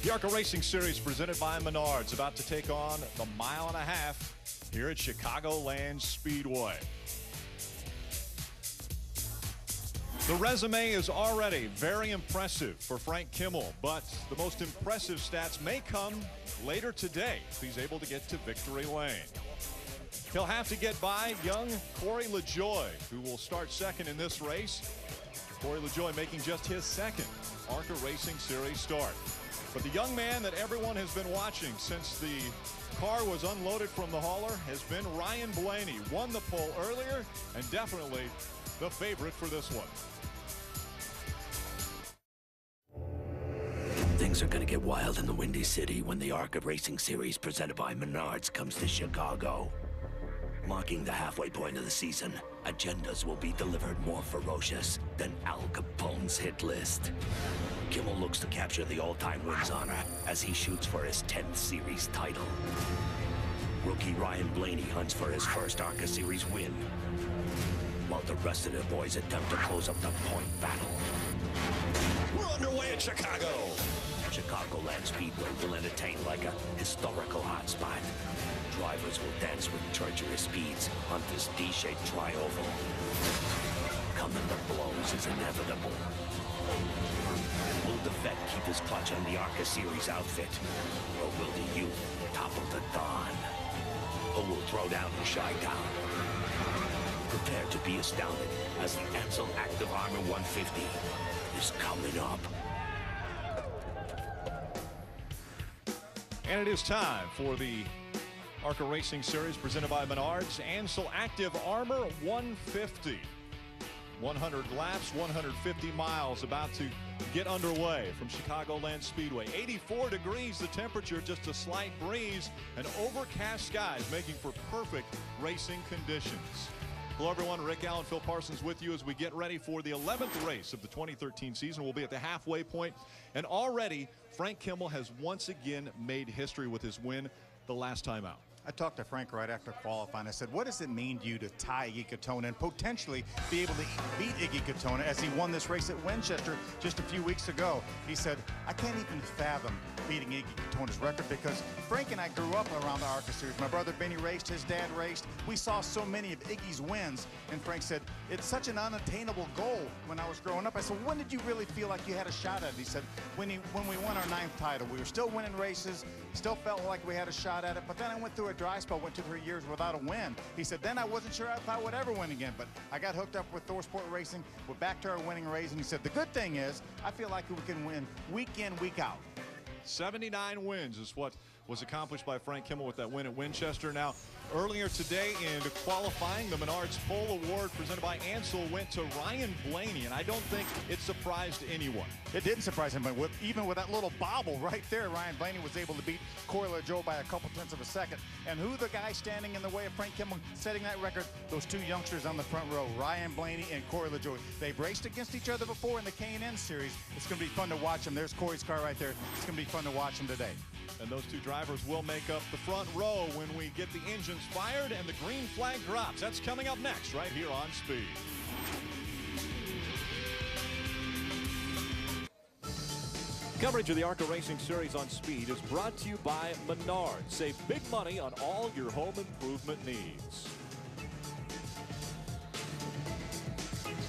The ARCA Racing Series presented by Menards about to take on the mile and a half here at Chicagoland Speedway. The resume is already very impressive for Frank Kimmel, but the most impressive stats may come later today if he's able to get to victory lane. He'll have to get by young LaJoie, who will start second in this race. LaJoie making just his second ARCA Racing Series start. But the young man that everyone has been watching since the car was unloaded from the hauler has been Ryan Blaney. Won the pole earlier and definitely the favorite for this one. Things are going to get wild in the Windy City when the ARCA Racing Series presented by Menards comes to Chicago. Marking the halfway point of the season, agendas will be delivered more ferocious than Al Capone's hit list. Kimmel looks to capture the all-time wins honor as he shoots for his 10th series title. Rookie Ryan Blaney hunts for his first ARCA Series win, while the rest of the boys attempt to close up the point battle. We're underway at Chicago. Chicagoland Speedway will entertain like a historical hotspot. Drivers will dance with treacherous speeds on this D-shaped tri-oval. Coming to blows is inevitable. Will the vet keep his clutch on the ARCA Series outfit? Or will the youth topple the dawn? Who will throw down the Chi-Town? Prepare to be astounded as the Ansell ActivArmr 150 is coming up. And it is time for the ARCA Racing Series presented by Menards. Ansell ActivArmr 150. 100 laps, 150 miles about to get underway from Chicagoland Speedway. 84 degrees the temperature, just a slight breeze, and overcast skies making for perfect racing conditions. Hello everyone, Rick Allen, Phil Parsons with you as we get ready for the 11th race of the 2013 season. We'll be at the halfway point, and already Frank Kimmel has once again made history with his win the last time out. I talked to Frank right after qualifying. I said, what does it mean to you to tie Iggy Katona and potentially be able to beat Iggy Katona as he won this race at Winchester just a few weeks ago? He said, I can't even fathom beating Iggy Katona's record because Frank and I grew up around the ARCA Series. My brother Benny raced, his dad raced. We saw so many of Iggy's wins, and Frank said, it's such an unattainable goal when I was growing up. I said, when did you really feel like you had a shot at it? He said, when we won our 9th title. We were still winning races, still felt like we had a shot at it, but then I went through a dry spell, went 2-3 years without a win. He said, then I wasn't sure if I would ever win again, but I got hooked up with Thor Sport Racing. We're back to our winning ways, and he said, the good thing is, I feel like we can win week in, week out. 79 wins is what was accomplished by Frank Kimmel with that win at Winchester. Now, earlier today in qualifying, the Menards Pole Award presented by Ansell went to Ryan Blaney, and I don't think it surprised anyone. It didn't surprise him, but even with that little bobble right there, Ryan Blaney was able to beat LaJoie by a couple tenths of a second. And who the guy standing in the way of Frank Kimmel setting that record? Those two youngsters on the front row, Ryan Blaney and LaJoie. They've raced against each other before in the K&N series. It's going to be fun to watch them. There's Corey's car right there. It's going to be fun to watch them today. And those two drivers will make up the front row when we get the engines fired and the green flag drops. That's coming up next right here on Speed. Coverage of the ARCA Racing Series on Speed is brought to you by Menards. Save big money on all your home improvement needs.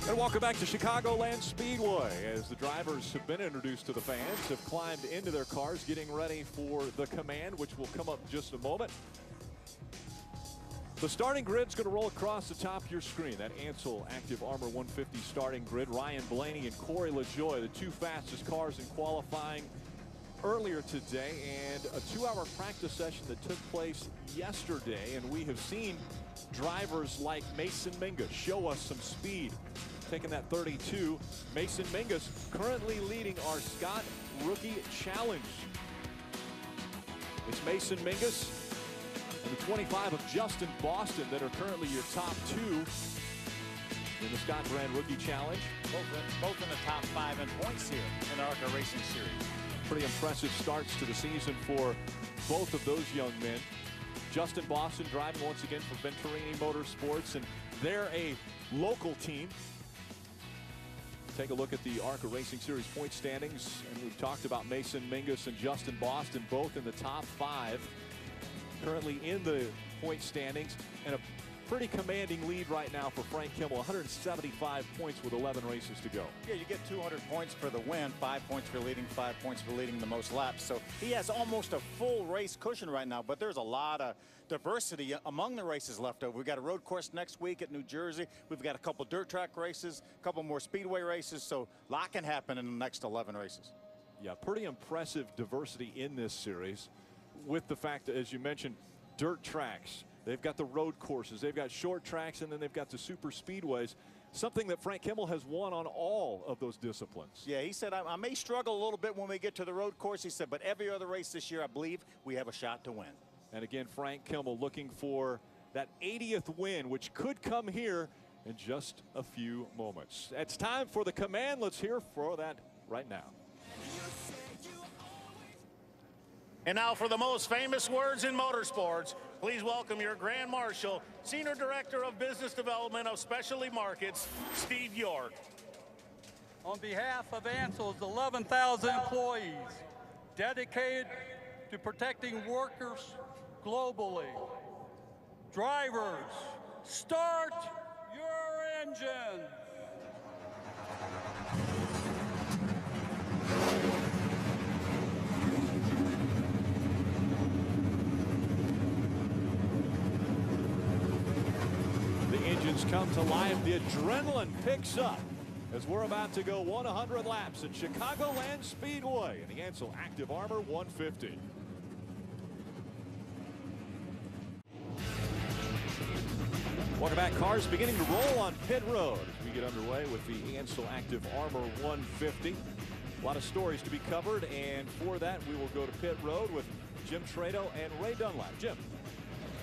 And welcome back to Chicagoland Speedway as the drivers have been introduced to the fans, have climbed into their cars, getting ready for the command, which will come up in just a moment. The starting grid's going to roll across the top of your screen. That Ansell ActivArmr 150 starting grid. Ryan Blaney and LaJoie, the two fastest cars in qualifying earlier today, and a 2-hour practice session that took place yesterday. And we have seen drivers like Mason Mingus show us some speed. Taking that 32, Mason Mingus currently leading our Scott Rookie Challenge. It's Mason Mingus and the 25 of Justin Boston that are currently your top two in the Scott Brand Rookie Challenge. Both in the top 5 in points here in the ARCA Racing Series. Pretty impressive starts to the season for both of those young men. Justin Boston driving once again for Venturini Motorsports, and they're a local team take a look at the ARCA Racing Series point standings, and we've talked about Mason Mingus and Justin Boston, both in the top 5 currently in the point standings, and a pretty commanding lead right now for Frank Kimmel. 175 points with 11 races to go. Yeah, you get 200 points for the win, 5 points for leading, 5 points for leading the most laps. So he has almost a full race cushion right now, but there's a lot of diversity among the races left over. We've got a road course next week at New Jersey. We've got a couple dirt track races, a couple more speedway races, so a lot can happen in the next 11 races. Yeah, pretty impressive diversity in this series, with the fact that, as you mentioned, dirt tracks. They've got the road courses, they've got short tracks, and then they've got the super speedways, something that Frank Kimmel has won on all of those disciplines. Yeah, he said, I may struggle a little bit when we get to the road course, he said, but every other race this year, I believe we have a shot to win. And again, Frank Kimmel looking for that 80th win, which could come here in just a few moments. It's time for the command. Let's hear for that right now. And now for the most famous words in motorsports, please welcome your Grand Marshal, Senior Director of Business Development of Specialty Markets, Steve York. On behalf of Ansell's 11,000 employees dedicated to protecting workers globally, drivers, start your engine. Engines come to life. The adrenaline picks up as we're about to go 100 laps at Chicagoland Speedway in the Ansell ActivArmr 150. Welcome back. Cars beginning to roll on pit road as we get underway with the Ansell ActivArmr 150. A lot of stories to be covered, and for that we will go to pit road with Jim Trado and Ray Dunlap. Jim.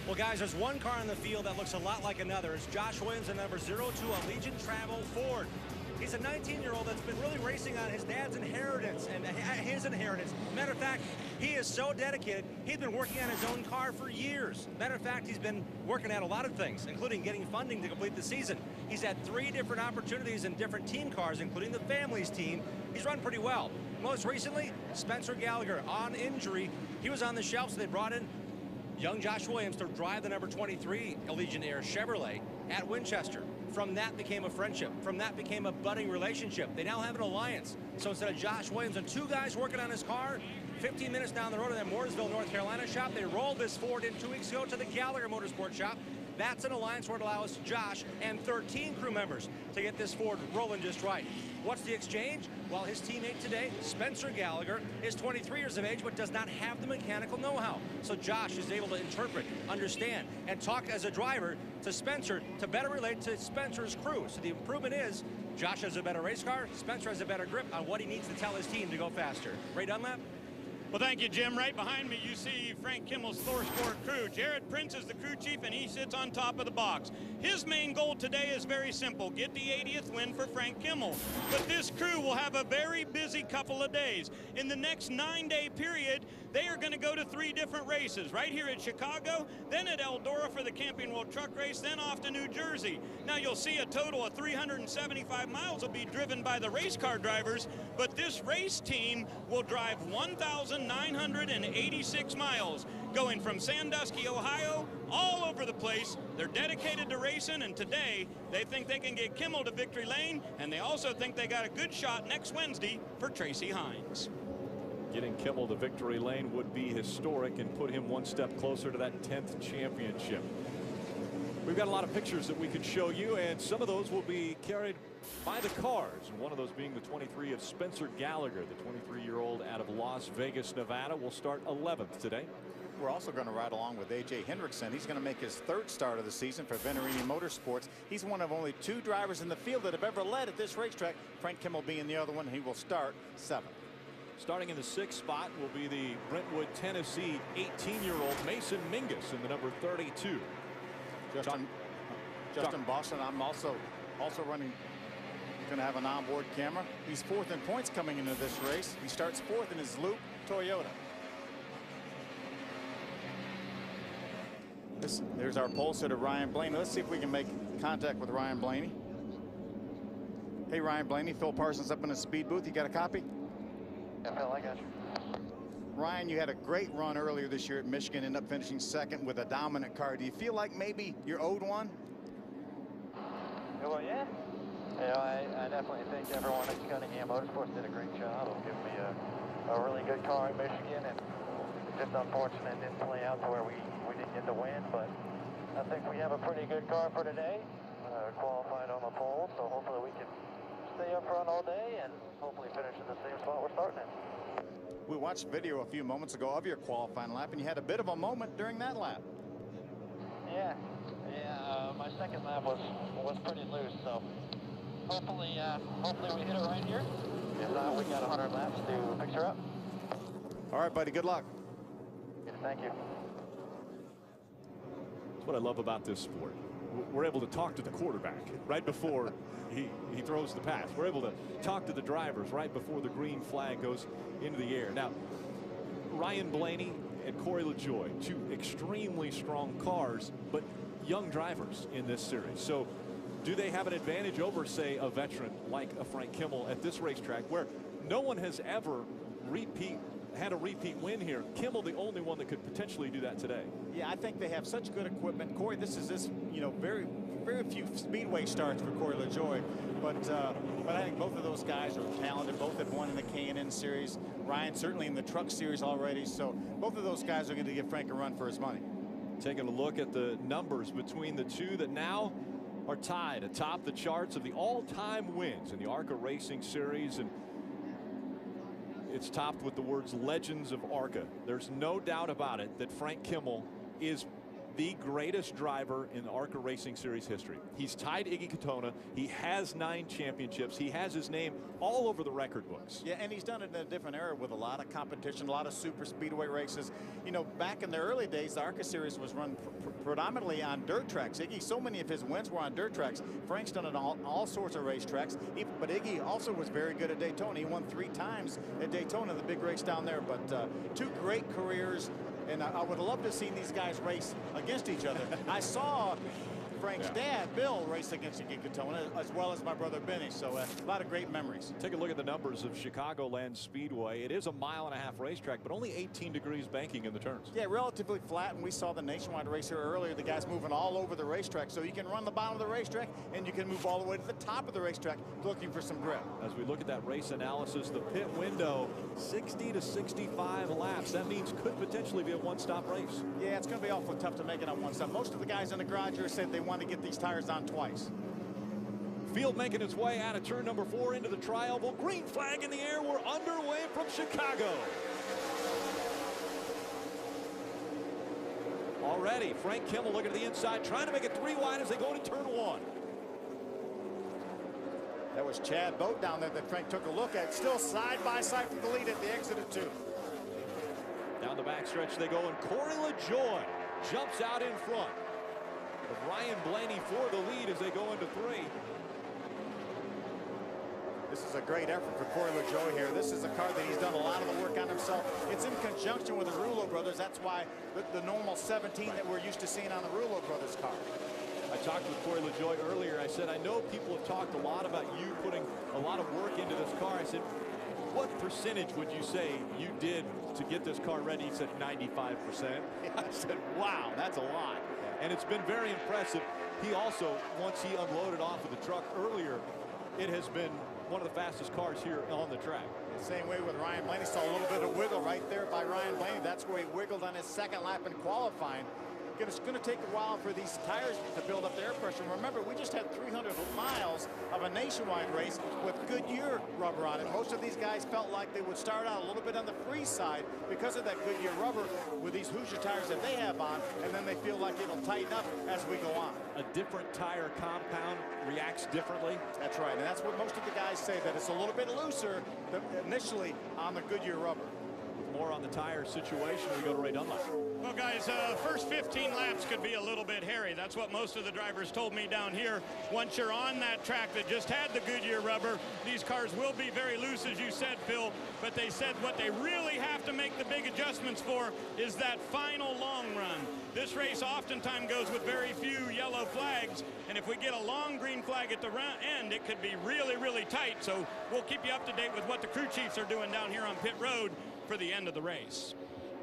Well, guys, there's one car in the field that looks a lot like another. It's Josh Williams, the number 02 Allegiant Travel Ford. He's a 19-year-old that's been really racing on his dad's inheritance and his inheritance. Matter of fact, he is so dedicated, he's been working on his own car for years. Matter of fact, he's been working at a lot of things, including getting funding to complete the season. He's had 3 different opportunities in different team cars, including the family's team. He's run pretty well. Most recently, Spencer Gallagher on injury. He was on the shelf, so they brought in young Josh Williams to drive the number 23 Allegiant Air Chevrolet at Winchester. From that became a friendship. From that became a budding relationship. They now have an alliance. So instead of Josh Williams and 2 guys working on his car, 15 minutes down the road in that Mooresville, North Carolina shop, they rolled this Ford in 2 weeks ago to the Gallagher Motorsport shop. That's an alliance where it allows Josh and 13 crew members to get this Ford rolling just right. What's the exchange? Well, his teammate today, Spencer Gallagher, is 23 years of age but does not have the mechanical know-how. So Josh is able to interpret, understand, and talk as a driver to Spencer to better relate to Spencer's crew. So the improvement is Josh has a better race car, Spencer has a better grip on what he needs to tell his team to go faster. Ray Dunlap? Well, thank you, Jim. Right behind me, you see Frank Kimmel's Thor Sport crew. Jared Prince is the crew chief, and he sits on top of the box. His main goal today is very simple: get the 80th win for Frank Kimmel. But this crew will have a very busy couple of days. In the next 9-day period, they are going to go to 3 different races, right here at Chicago, then at Eldora for the Camping World Truck Race, then off to New Jersey. Now, you'll see a total of 375 miles will be driven by the race car drivers, but this race team will drive 1,986 miles, going from Sandusky, Ohio, all over the place. They're dedicated to racing, and today they think they can get Kimmel to victory lane, and they also think they got a good shot next Wednesday for Tracy Hines. Getting Kimmel to victory lane would be historic and put him one step closer to that 10th championship. We've got a lot of pictures that we could show you, and some of those will be carried by the cars, and one of those being the 23 of Spencer Gallagher, the 23-year-old out of Las Vegas, Nevada, will start 11th today. We're also going to ride along with A.J. Hendrickson. He's going to make his 3rd start of the season for Venerini Motorsports. He's one of only 2 drivers in the field that have ever led at this racetrack, Frank Kimmel being the other one. He will start 7th. Starting in the 6th spot will be the Brentwood, Tennessee 18-year-old Mason Mingus in the number 32. Justin Boston, I'm also running, going to have an onboard camera. He's 4th in points coming into this race. He starts 4th in his Loop Toyota. There's our pole sitter, Ryan Blaney. Let's see if we can make contact with Ryan Blaney. Hey, Ryan Blaney, Phil Parsons up in the speed booth. You got a copy? Yeah, Phil, I got you. Ryan, you had a great run earlier this year at Michigan, ended up finishing second with a dominant car. Do you feel like maybe you're owed one? Well, yeah. You know, I definitely think everyone at Cunningham Motorsports did a great job of giving me a really good car in Michigan, and just unfortunate it didn't play out to where we didn't get the win, but I think we have a pretty good car for today. Qualified on the pole, so hopefully we can stay up front all day and hopefully finish in the same spot we're starting in. We watched video a few moments ago of your qualifying lap, and you had a bit of a moment during that lap. Yeah, my second lap was pretty loose, so hopefully we hit it right here. If not, we got 100 laps to fix her up. All right, buddy, good luck. Yeah, thank you. That's what I love about this sport. We're able to talk to the quarterback right before he throws the pass. We're able to talk to the drivers right before the green flag goes into the air. Now, Ryan Blaney and Corey LaJoie, two extremely strong cars, but young drivers in this series. So do they have an advantage over, say, a veteran like a Frank Kimmel at this racetrack where no one has ever had a repeat win here? Kimmel, the only one that could potentially do that today. Yeah, I think they have such good equipment. Corey, this is very few speedway starts for Corey LaJoie, but I think both of those guys are talented. Both have won in the K&N series. Ryan certainly in the truck series already. So both of those guys are going to give Frank a run for his money. Taking a look at the numbers between the two that now are tied atop the charts of the all-time wins in the ARCA Racing Series, and it's topped with the words Legends of ARCA. There's no doubt about it that Frank Kimmel is the greatest driver in the ARCA Racing Series history. He's tied Iggy Katona. He has 9 championships. He has his name all over the record books. Yeah, and he's done it in a different era with a lot of competition, a lot of super speedway races. You know, back in the early days, the ARCA Series was run predominantly on dirt tracks. Iggy, so many of his wins were on dirt tracks. Frank's done it on all sorts of racetracks. But Iggy also was very good at Daytona. He won 3 times at Daytona, the big race down there. But 2 great careers. And I would love to see these guys race against each other. I saw Frank's dad, Bill, race against Iggy Katona, as well as my brother Benny. So a lot of great memories. Take a look at the numbers of Chicagoland Speedway. It is a 1.5 mile racetrack, but only 18 degrees banking in the turns. Yeah, relatively flat. And we saw the nationwide race here earlier. The guys moving all over the racetrack. So you can run the bottom of the racetrack, and you can move all the way to the top of the racetrack looking for some grip. As we look at that race analysis, the pit window, 60 to 65 laps. That means could potentially be a one-stop race. Yeah, it's going to be awfully tough to make it on one stop. Most of the guys in the garage here said they want to get these tires on twice. Field making its way out of turn number 4 into the tri-oval. Green flag in the air. We're underway from Chicago. Already, Frank Kimmel looking at the inside, trying to make it 3 wide as they go into turn 1. That was Chad Boat down there that Frank took a look at. Still side by side for the lead at the exit of 2. Down the backstretch they go, and Corey LaJoie jumps out in front of Ryan Blaney for the lead as they go into 3. This is a great effort for Corey LaJoie here. This is a car that he's done a lot of the work on himself. It's in conjunction with the Rulo brothers. That's why the normal 17 that we're used to seeing on the Rulo brothers car. I talked with Corey LaJoie earlier. I said, I know people have talked a lot about you putting a lot of work into this car. I said, what percentage would you say you did to get this car ready? He said 95%. I said, wow, that's a lot. And it's been very impressive. He also, once he unloaded off of the truck earlier, it has been one of the fastest cars here on the track. The same way with Ryan Blaney. Saw a little bit of wiggle right there by Ryan Blaney. That's where he wiggled on his second lap in qualifying. It's going to take a while for these tires to build up the air pressure. Remember, we just had 300 miles of a nationwide race with Goodyear rubber on it. Most of these guys felt like they would start out a little bit on the free side because of that Goodyear rubber with these Hoosier tires that they have on, and then they feel like it'll tighten up as we go on. A different tire compound reacts differently. That's right, and that's what most of the guys say, that it's a little bit looser than initially on the Goodyear rubber. More on the tire situation, we go to Ray Dunlap. Well, guys, first 15 laps could be a little bit hairy. That's what most of the drivers told me down here. Once you're on that track that just had the Goodyear rubber, these cars will be very loose, as you said, Phil. But they said what they really have to make the big adjustments for is that final long run. This race oftentimes goes with very few yellow flags, and if we get a long green flag at the end, it could be really, really tight. So we'll keep you up to date with what the crew chiefs are doing down here on pit road for the end of the race.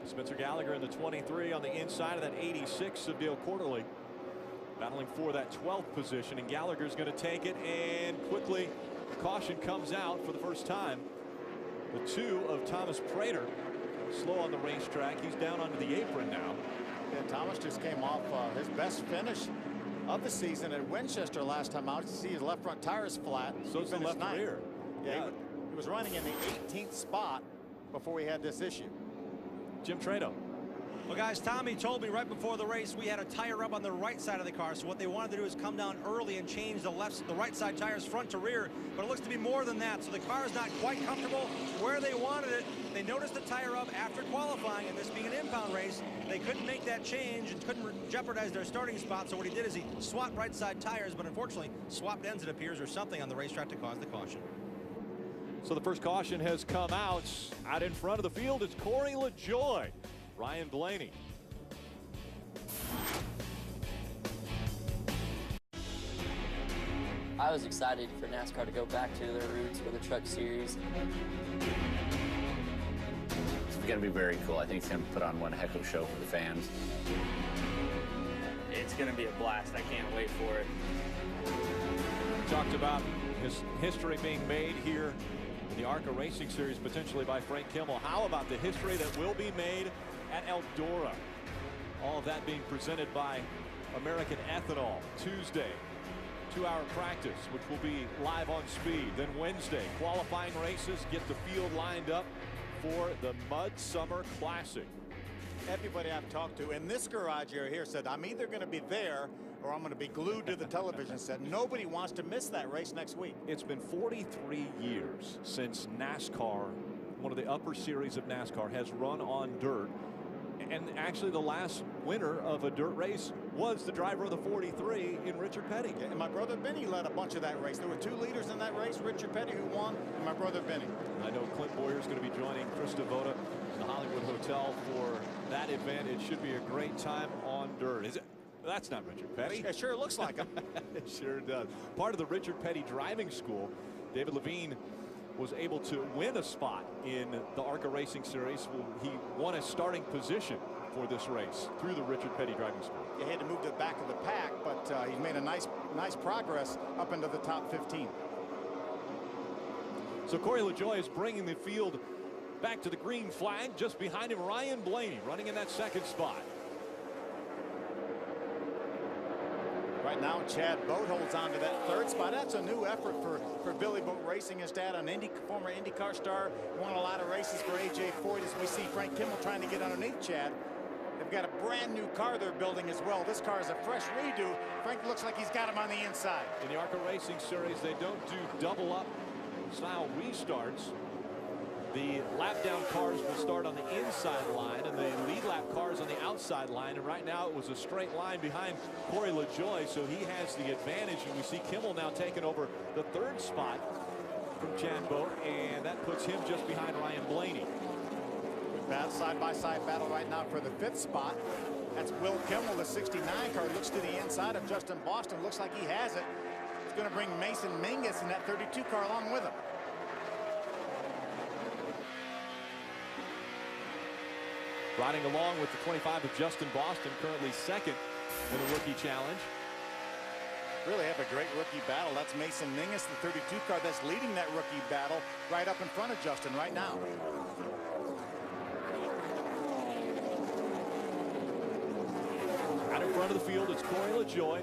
Spencer Gallagher in the 23 on the inside of that 86 of Dale Quarterly, battling for that 12th position, and Gallagher's going to take it, and quickly caution comes out for the first time. The 2 of Thomas Prater, slow on the racetrack. He's down onto the apron now. Yeah, Thomas just came off his best finish of the season at Winchester last time out. You see his left front tires flat. So the left rear. Yeah, he was running in the 18th spot before we had this issue. Jim Trado. Well, guys, Tommy told me right before the race we had a tire up on the right side of the car. So what they wanted to do is come down early and change the right side tires front to rear. But it looks to be more than that. So the car is not quite comfortable where they wanted it. They noticed the tire up after qualifying, and this being an impound race, they couldn't make that change and couldn't jeopardize their starting spot. So what he did is he swapped right side tires, but unfortunately swapped ends, it appears, or something on the racetrack to cause the caution. So the first caution has come out. Out in front of the field, it's Corey LaJoie. Ryan Blaney. I was excited for NASCAR to go back to their roots with the Truck Series. It's going to be very cool. I think it's going to put on one heck of a show for the fans. It's going to be a blast. I can't wait for it. Talked about his history being made here in the ARCA Racing Series, potentially by Frank Kimmel. How about the history that will be made at Eldora? All of that being presented by American Ethanol. Tuesday, 2-hour practice, which will be live on Speed. Then Wednesday, qualifying races, get the field lined up for the Mud Summer Classic. Everybody I've talked to in this garage area here said, I'm either going to be there or I'm going to be glued to the television set. Nobody wants to miss that race next week. It's been 43 years since NASCAR, one of the upper series of NASCAR, has run on dirt. And actually the last winner of a dirt race was the driver of the 43 in Richard Petty. Yeah, and my brother Benny led a bunch of that race. There were 2 leaders in that race, Richard Petty, who won, and my brother Benny. I know Clint Boyer's going to be joining Chris Devoda in the Hollywood Hotel for that event. It should be a great time on dirt. Is it? That's not Richard Petty. It sure looks like him. It sure does. Part of the Richard Petty driving school, David Levine was able to win a spot in the ARCA Racing Series. He won a starting position for this race through the Richard Petty driving school. He had to move to the back of the pack, but he's made a nice progress up into the top 15. So Corey LaJoie is bringing the field back to the green flag. Just behind him, Ryan Blaney running in that second spot. Right now, Chad Boat holds on to that 3rd spot. That's a new effort for Billy Boat Racing. His dad, an former IndyCar star, won a lot of races for AJ Foyt. As we see Frank Kimmel trying to get underneath Chad. They've got a brand new car they're building as well. This car is a fresh redo. Frank looks like he's got him on the inside. In the ARCA Racing Series, they don't do double up style restarts. The lap down cars will start on the inside line and the lead lap cars on the outside line. And right now it was a straight line behind Corey LaJoie, so he has the advantage. And we see Kimmel now taking over the 3rd spot from Chad Boat, and that puts him just behind Ryan Blaney. Bad side-by-side battle right now for the 5th spot. That's Will Kimmel, the 69 car. Looks to the inside of Justin Boston. Looks like he has it. He's going to bring Mason Mingus in that 32 car along with him. Riding along with the 25 of Justin Boston, currently 2nd in the rookie challenge. Really have a great rookie battle. That's Mason Mingus, the 32 car that's leading that rookie battle right up in front of Justin right now. Out in front of the field, it's Corey LaJoie.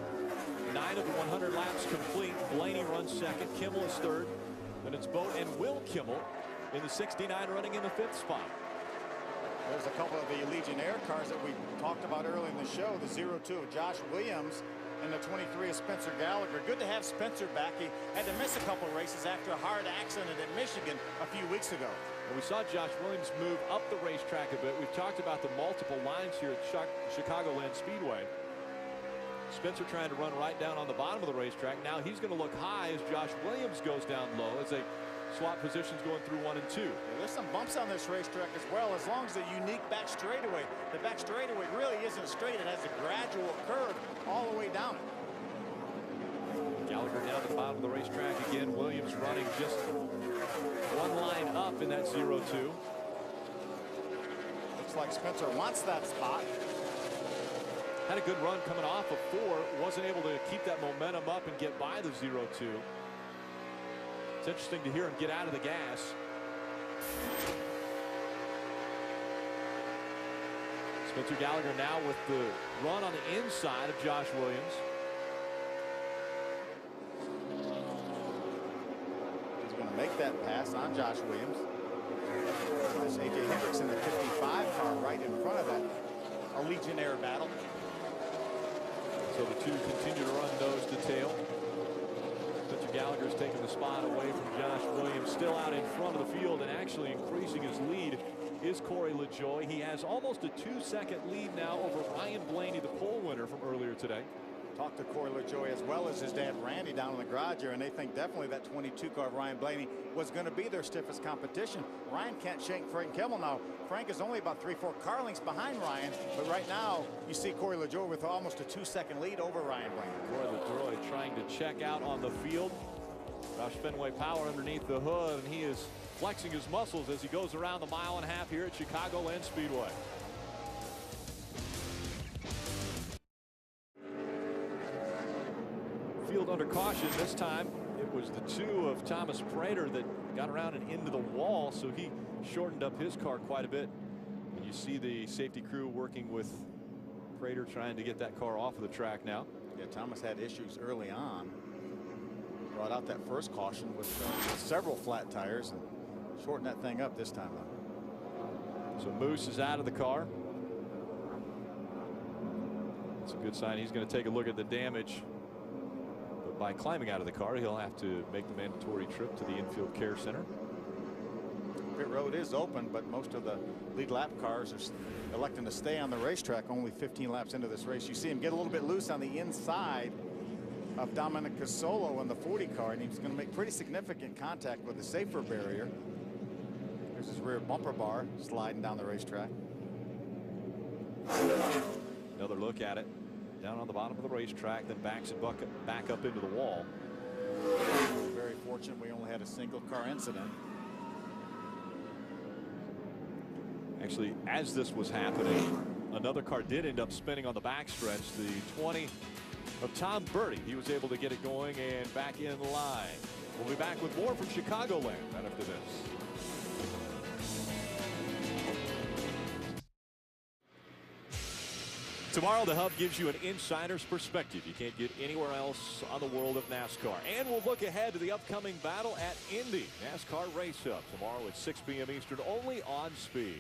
9 of the 100 laps complete. Blaney runs 2nd. Kimmel is 3rd. Then it's Boat and Will Kimmel in the 69 running in the 5th spot. There's a couple of the Legionnaire cars that we talked about early in the show. The 02 of Josh Williams and the 23 of Spencer Gallagher. Good to have Spencer back. He had to miss a couple of races after a hard accident at Michigan a few weeks ago. And we saw Josh Williams move up the racetrack a bit. We've talked about the multiple lines here at Chicagoland Speedway. Spencer trying to run right down on the bottom of the racetrack. Now he's going to look high as Josh Williams goes down low as they swap positions going through 1 and 2. Yeah, there's some bumps on this racetrack as well, as long as the unique back straightaway. The back straightaway really isn't straight. It has a gradual curve all the way down it. Gallagher down at the bottom of the racetrack again. Williams running just one line up in that 0-2. Looks like Spencer wants that spot. Had a good run coming off of 4. Wasn't able to keep that momentum up and get by the 0-2. It's interesting to hear him get out of the gas. Spencer Gallagher now with the run on the inside of Josh Williams. He's going to make that pass on Josh Williams. There's A.J. Hendricks in the 55 car right in front of that. A Legionnaire battle. So the two continue to run nose to tail. Spencer Gallagher's taking the spot away from Josh Williams. Still out in front of the field and actually increasing his lead is Corey LaJoie. He has almost a 2-second lead now over Ryan Blaney, the pole winner from earlier today. Talked to Corey LaJoie as well as his dad Randy down in the garage here, and they think definitely that 22 car of Ryan Blaney was going to be their stiffest competition. Ryan can't shake Frank Kimmel now. Frank is only about 3-4 car lengths behind Ryan, but right now you see Corey LaJoie with almost a 2-second lead over Ryan Blaney. Corey LaJoie trying to check out on the field. Roush Fenway power underneath the hood, and he is flexing his muscles as he goes around the 1.5 miles here at Chicagoland Speedway. Field under caution this time. It was the 2 of Thomas Prater that got around and into the wall, so he shortened up his car quite a bit. And you see the safety crew working with Prater trying to get that car off of the track now. Yeah, Thomas had issues early on. Brought out that first caution with several flat tires and shortened that thing up this time. So Moose is out of the car. It's a good sign. He's going to take a look at the damage. But by climbing out of the car, he'll have to make the mandatory trip to the infield care center. Pit road is open, but most of the lead lap cars are electing to stay on the racetrack only 15 laps into this race. You see him get a little bit loose on the inside of Dominic Casolo in the 40 car, and he's going to make pretty significant contact with the safer barrier. There's his rear bumper bar sliding down the racetrack. Another look at it down on the bottom of the racetrack, then backs it back up into the wall. Very fortunate we only had a single car incident. Actually, as this was happening, another car did end up spinning on the backstretch. The 20 of Tom Birdie. He was able to get it going and back in line. We'll be back with more from Chicagoland right after this. Tomorrow, the Hub gives you an insider's perspective you can't get anywhere else on the world of NASCAR. And we'll look ahead to the upcoming battle at Indy. NASCAR Race Up tomorrow at 6 p.m. Eastern, only on Speed.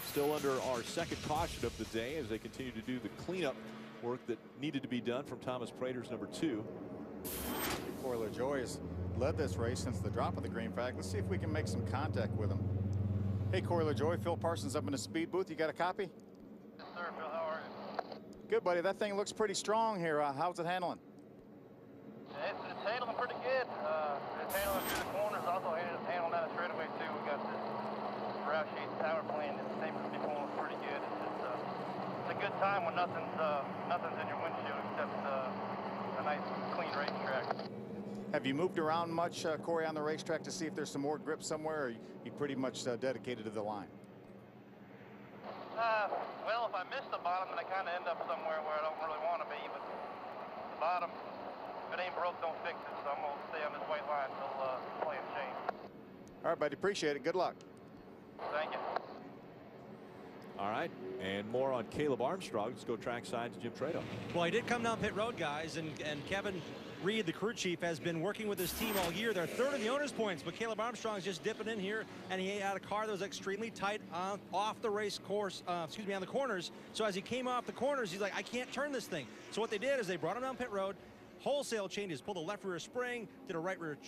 Still under our second caution of the day as they continue to do the cleanup work that needed to be done from Thomas Prater's number 2. Corey LaJoie has led this race since the drop of the green flag. Let's see if we can make some contact with him. Hey, Corey LaJoie, Phil Parsons up in the speed booth. You got a copy? Yes, sir, Phil. How are you? Good, buddy. That thing looks pretty strong here. How's it handling? Yeah, it's handling pretty good. It's handling through the corners. Also handling down the straightaway, too. We got this route sheet power plan. It's the same as before. It's pretty good. It's a good time when nothing's in your windshield except a nice clean racetrack. Have you moved around much, Corey, on the racetrack to see if there's some more grip somewhere, or are you pretty much dedicated to the line? Well, if I miss the bottom, then I kind of end up somewhere where I don't really want to be. But the bottom, if it ain't broke, don't fix it. So I'm going to stay on this white line until playing change. All right, buddy. Appreciate it. Good luck. Thank you. All right, and more on Caleb Armstrong. Let's go trackside to Jim Trado. Well, he did come down pit road, guys, and Kevin Reed, the crew chief, has been working with his team all year. They're third in the owner's points, but Caleb Armstrong's just dipping in here, and he had a car that was extremely tight off the race course, on the corners. So as he came off the corners, he's like, I can't turn this thing. So what they did is they brought him down pit road, wholesale changes, pulled the left rear spring, did a right rear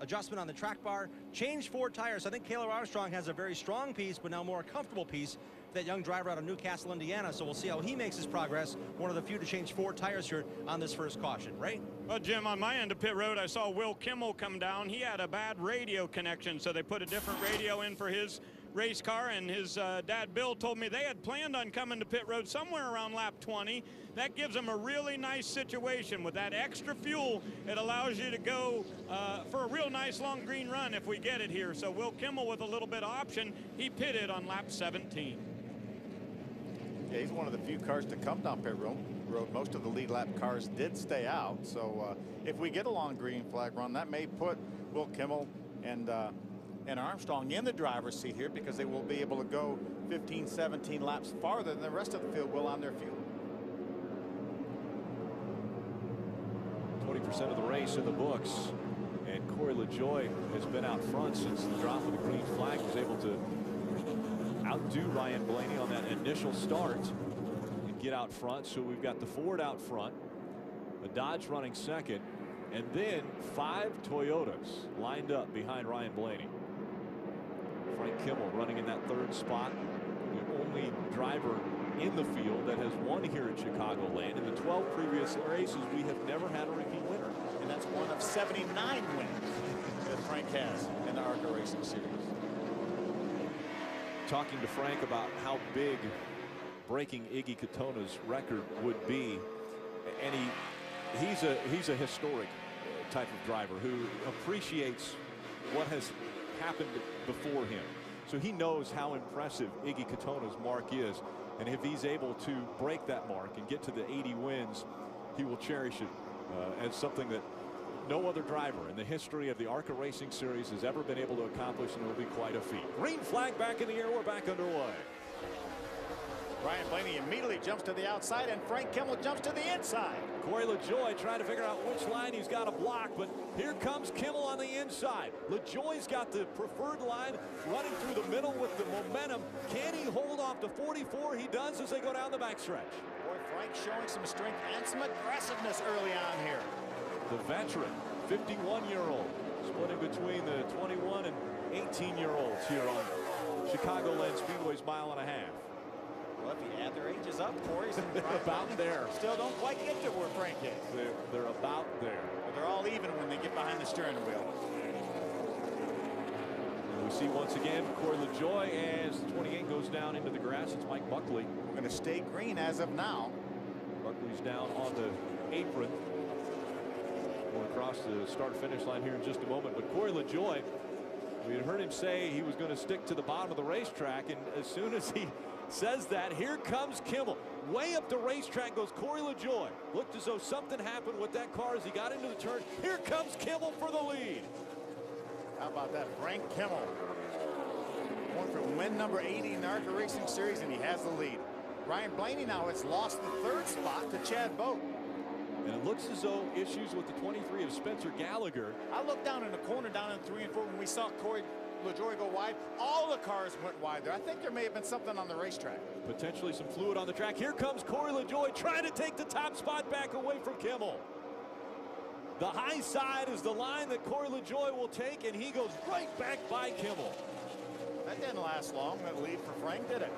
adjustment on the track bar, changed 4 tires. So I think Caleb Armstrong has a very strong piece, but now more comfortable piece that young driver out of Newcastle, Indiana. So we'll see how he makes his progress. One of the few to change 4 tires here on this first caution. Ray? Well, Jim, on my end of pit road, I saw Will Kimmel come down. He had a bad radio connection, so they put a different radio in for his race car, and his dad Bill told me they had planned on coming to pit road somewhere around lap 20. That gives them a really nice situation. With that extra fuel, it allows you to go for a real nice long green run if we get it here. So Will Kimmel, with a little bit of option, he pitted on lap 17. Yeah, he's one of the few cars to come down pit road. Most of the lead lap cars did stay out. So if we get a long green flag run, that may put Will Kimmel and Armstrong in the driver's seat here, because they will be able to go 15, 17 laps farther than the rest of the field will on their fuel. 20% of the race in the books, and Corey LaJoie has been out front since the drop of the green flag. Was able to outdo Ryan Blaney on that initial start and get out front. So we've got the Ford out front, the Dodge running second, and then 5 Toyotas lined up behind Ryan Blaney. Frank Kimmel running in that 3rd spot, the only driver in the field that has won here at Chicagoland. In the 12 previous races, we have never had a repeat winner. And that's one of 79 wins that Frank has in the ARCA Racing Series. Talking to Frank about how big breaking Iggy Katona's record would be, and he's a historic type of driver who appreciates what has happened before him. So he knows how impressive Iggy Katona's mark is, and if he's able to break that mark and get to the 80 wins, he will cherish it as something that no other driver in the history of the ARCA Racing Series has ever been able to accomplish, and it will be quite a feat. Green flag back in the air. We're back underway. Ryan Blaney immediately jumps to the outside, and Frank Kimmel jumps to the inside. Corey LaJoie trying to figure out which line he's got to block, but here comes Kimmel on the inside. LaJoie's got the preferred line running through the middle with the momentum. Can he hold off to 44? He does as they go down the backstretch. Boy, Frank showing some strength and some aggressiveness early on here. The veteran, 51-year-old, splitting between the 21 and 18-year-olds here on Chicagoland Speedway's mile and a half. Well, if you add their ages up, Corey's about there. Still don't quite get to where Frank is. They're about there. But they're all even when they get behind the steering wheel. And we see once again Corey LaJoie as the 28 goes down into the grass. It's Mike Buckley. We're going to stay green as of now. Buckley's down on the apron. We'll cross the start-finish line here in just a moment. But Corey LaJoie, we had heard him say he was going to stick to the bottom of the racetrack, and as soon as he says that, here comes Kimmel. Way up the racetrack goes Corey LaJoie. Looked as though something happened with that car as he got into the turn. Here comes Kimmel for the lead. How about that? Frank Kimmel going for win number 80 in the ARCA Racing Series, and he has the lead. Ryan Blaney now has lost the 3rd spot to Chad Boat. And it looks as though issues with the 23 of Spencer Gallagher. I looked down in the corner down in 3 and 4 when we saw Corey LaJoie go wide. All the cars went wide there. I think there may have been something on the racetrack. Potentially some fluid on the track. Here comes Corey LaJoie trying to take the top spot back away from Kimmel. The high side is the line that Corey LaJoie will take, and he goes right back by Kimmel. That didn't last long, that lead for Frank, did it?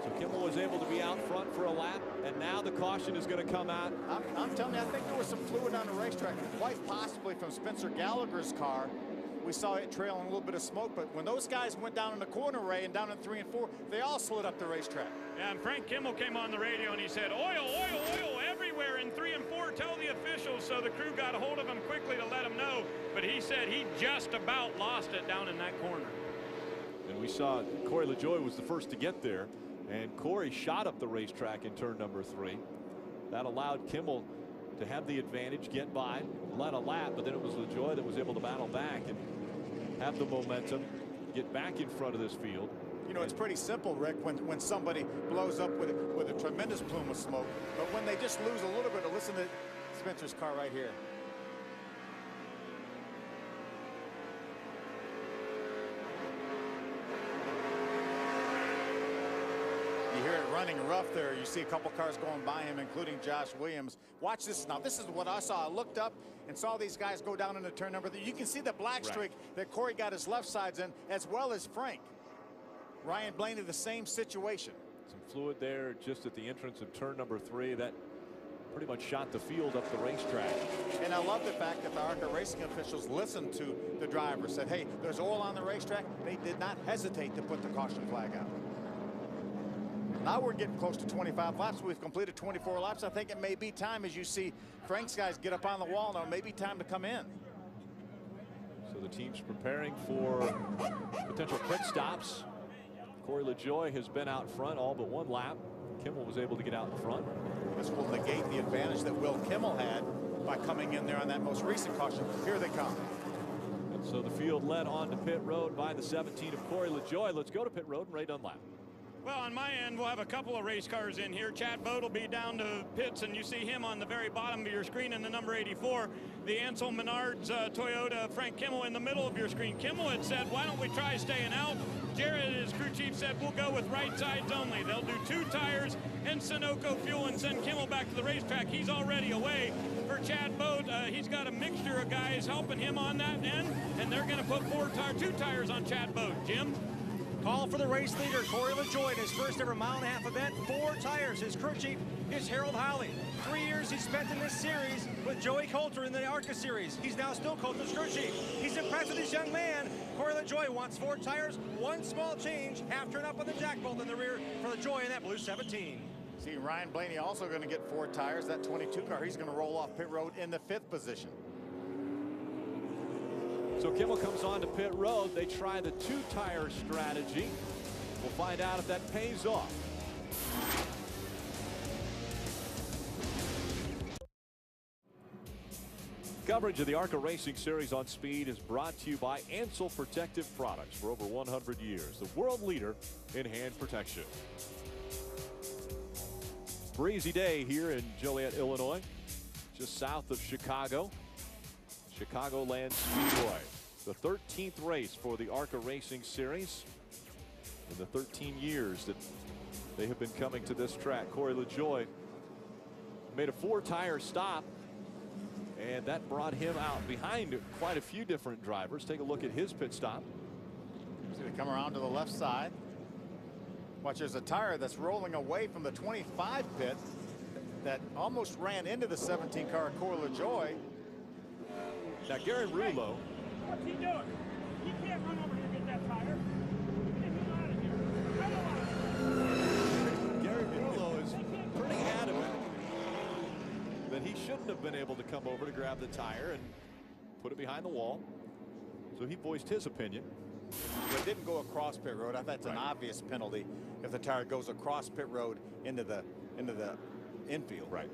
So Kimmel was able to be out front for a lap, and now the caution is going to come out. I'm telling you, I think there was some fluid on the racetrack, quite possibly from Spencer Gallagher's car. We saw it trailing a little bit of smoke, but when those guys went down in the corner, Ray, and down in 3 and 4, they all slid up the racetrack. Yeah, and Frank Kimmel came on the radio and he said, oil, oil, oil everywhere in 3 and 4. Tell the officials. So the crew got a hold of him quickly to let him know. But he said he just about lost it down in that corner. And we saw Corey LaJoie was the first to get there, and Corey shot up the racetrack in turn number 3. That allowed Kimmel to have the advantage, get by, let a lap, but then it was LaJoie that was able to battle back and have the momentum, get back in front of this field. You know, it's pretty simple, Rick, when somebody blows up with a tremendous plume of smoke, but when they just lose a little bit, listen to Spencer's car right here. You hear it running rough there. You see a couple cars going by him, including Josh Williams. Watch this now. This is what I saw. I looked up and saw these guys go down into turn number 3. You can see the black streak that Corey got his left sides in, as well as Frank. Ryan Blaney, the same situation. Some fluid there just at the entrance of turn number 3. That pretty much shot the field up the racetrack. And I love the fact that the ARCA racing officials listened to the driver, said, hey, there's oil on the racetrack. They did not hesitate to put the caution flag out. Now we're getting close to 25 laps. We've completed 24 laps. I think it may be time, as you see Frank's guys get up on the wall now, it may be time to come in. So the team's preparing for potential pit stops. Corey LaJoie has been out front all but 1 lap. Kimmel was able to get out in front. This will negate the advantage that Will Kimmel had by coming in there on that most recent caution. Here they come. And so the field led onto pit road by the 17 of Corey LaJoie. Let's go to pit road and Ray Dunlap. Well, on my end, we'll have a couple of race cars in here. Chad Boat will be down to pits, and you see him on the very bottom of your screen in the number 84. The Ansell Menards Toyota, Frank Kimmel in the middle of your screen. Kimmel had said, why don't we try staying out? Jared, his crew chief, said, we'll go with right sides only. They'll do 2 tires and Sunoco fuel and send Kimmel back to the racetrack. He's already away. For Chad Boat, he's got a mixture of guys helping him on that end, and they're going to put 2 tires on Chad Boat. Jim? Call for the race leader, Corey LaJoie, in his first ever mile-and-a-half event. 4 tires. His crew chief is Harold Howley. 3 years he spent in this series with Joey Coulter in the ARCA series. He's now still Coulter's crew chief. He's impressed with this young man. Corey LaJoie wants 4 tires, 1 small change, half turn up on the jack bolt in the rear for LaJoie in that blue 17. See, Ryan Blaney also going to get 4 tires. That 22 car, he's going to roll off pit road in the 5th position. So Kimmel comes on to pit road. They try the 2-tire strategy. We'll find out if that pays off. Coverage of the ARCA Racing Series on Speed is brought to you by Ansell Protective Products for over 100 years, the world leader in hand protection. Breezy day here in Joliet, Illinois, just south of Chicago. Chicagoland Speedway, the 13th race for the ARCA Racing Series in the 13 years that they have been coming to this track. Corey LaJoie made a 4-tire stop, and that brought him out behind quite a few different drivers. Take a look at his pit stop. So they come around to the left side. Watch, there's a tire that's rolling away from the 25 pit that almost ran into the 17 car of Corey LaJoie. Now Gary Rulo. What's he doing? He can't run over here and get that tire. Get him out of here. Gary Rulo is pretty adamant that he shouldn't have been able to come over to grab the tire and put it behind the wall. So he voiced his opinion. It didn't go across pit road. I thought that's an obvious penalty if the tire goes across pit road into the infield. Right.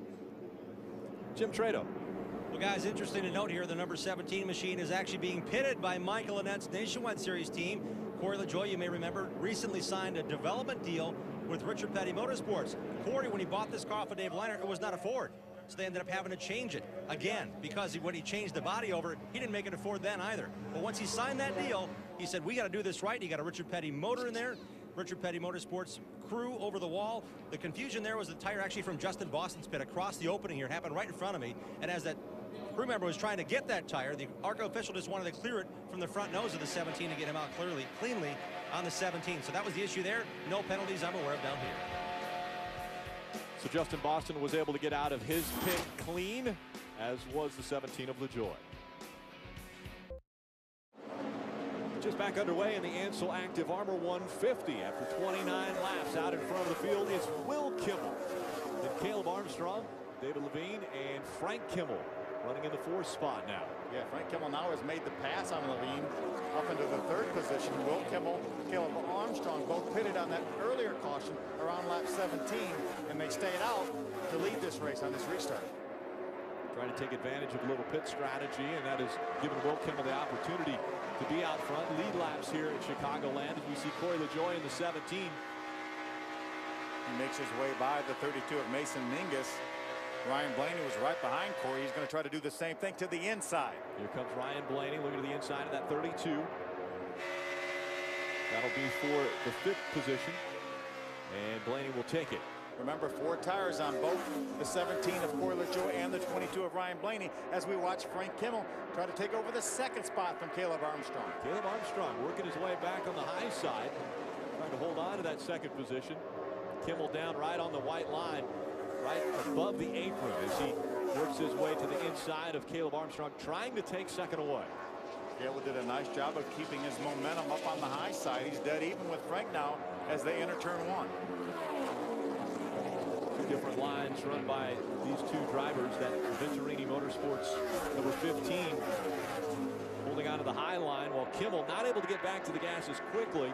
Jim Trado. Well, guys, interesting to note here, the number 17 machine is actually being pitted by Michael Annette's Nationwide Series team. Corey LaJoie, you may remember, recently signed a development deal with Richard Petty Motorsports. Corey, when he bought this car off of Dave Liner, it was not a Ford. So they ended up having to change it again because when he changed the body over, he didn't make it a Ford then either. But once he signed that deal, he said, we got to do this right. He got a Richard Petty motor in there. Richard Petty Motorsports crew over the wall. The confusion there was the tire actually from Justin Boston's pit across the opening here. It happened right in front of me. And as that crew member was trying to get that tire, the ARCA official just wanted to clear it from the front nose of the 17 to get him out cleanly on the 17. So that was the issue there. No penalties I'm aware of down here. So Justin Boston was able to get out of his pit clean, as was the 17 of LaJoie. Just back underway in the Ansell ActivArmr 150 after 29 laps. Out in front of the field is Will Kimmel. Then Caleb Armstrong, David Levine, and Frank Kimmel running in the 4th spot now. Yeah, Frank Kimmel now has made the pass on Levine up into the 3rd position. Will Kimmel, Caleb Armstrong both pitted on that earlier caution around lap 17, and they stayed out to lead this race on this restart. Trying to take advantage of a little pit strategy, and that has given Will Kimmel the opportunity to be out front, lead laps here at Chicagoland. As we see Corey LaJoie in the 17. He makes his way by the 32 of Mason Mingus. Ryan Blaney was right behind Corey. He's going to try to do the same thing to the inside. Here comes Ryan Blaney. Look at the inside of that 32. That'll be for the 5th position, and Blaney will take it. Remember, 4 tires on both the 17 of Corey LaJoie and the 22 of Ryan Blaney as we watch Frank Kimmel try to take over the second spot from Caleb Armstrong. Caleb Armstrong working his way back on the high side, trying to hold on to that second position. Kimmel down right on the white line, right above the apron as he works his way to the inside of Caleb Armstrong, trying to take second away. Caleb did a nice job of keeping his momentum up on the high side. He's dead even with Frank now as they enter turn 1. Two different lines run by these two drivers. That Venturini Motorsports number 15 holding on to the high line, while Kimmel not able to get back to the gas as quickly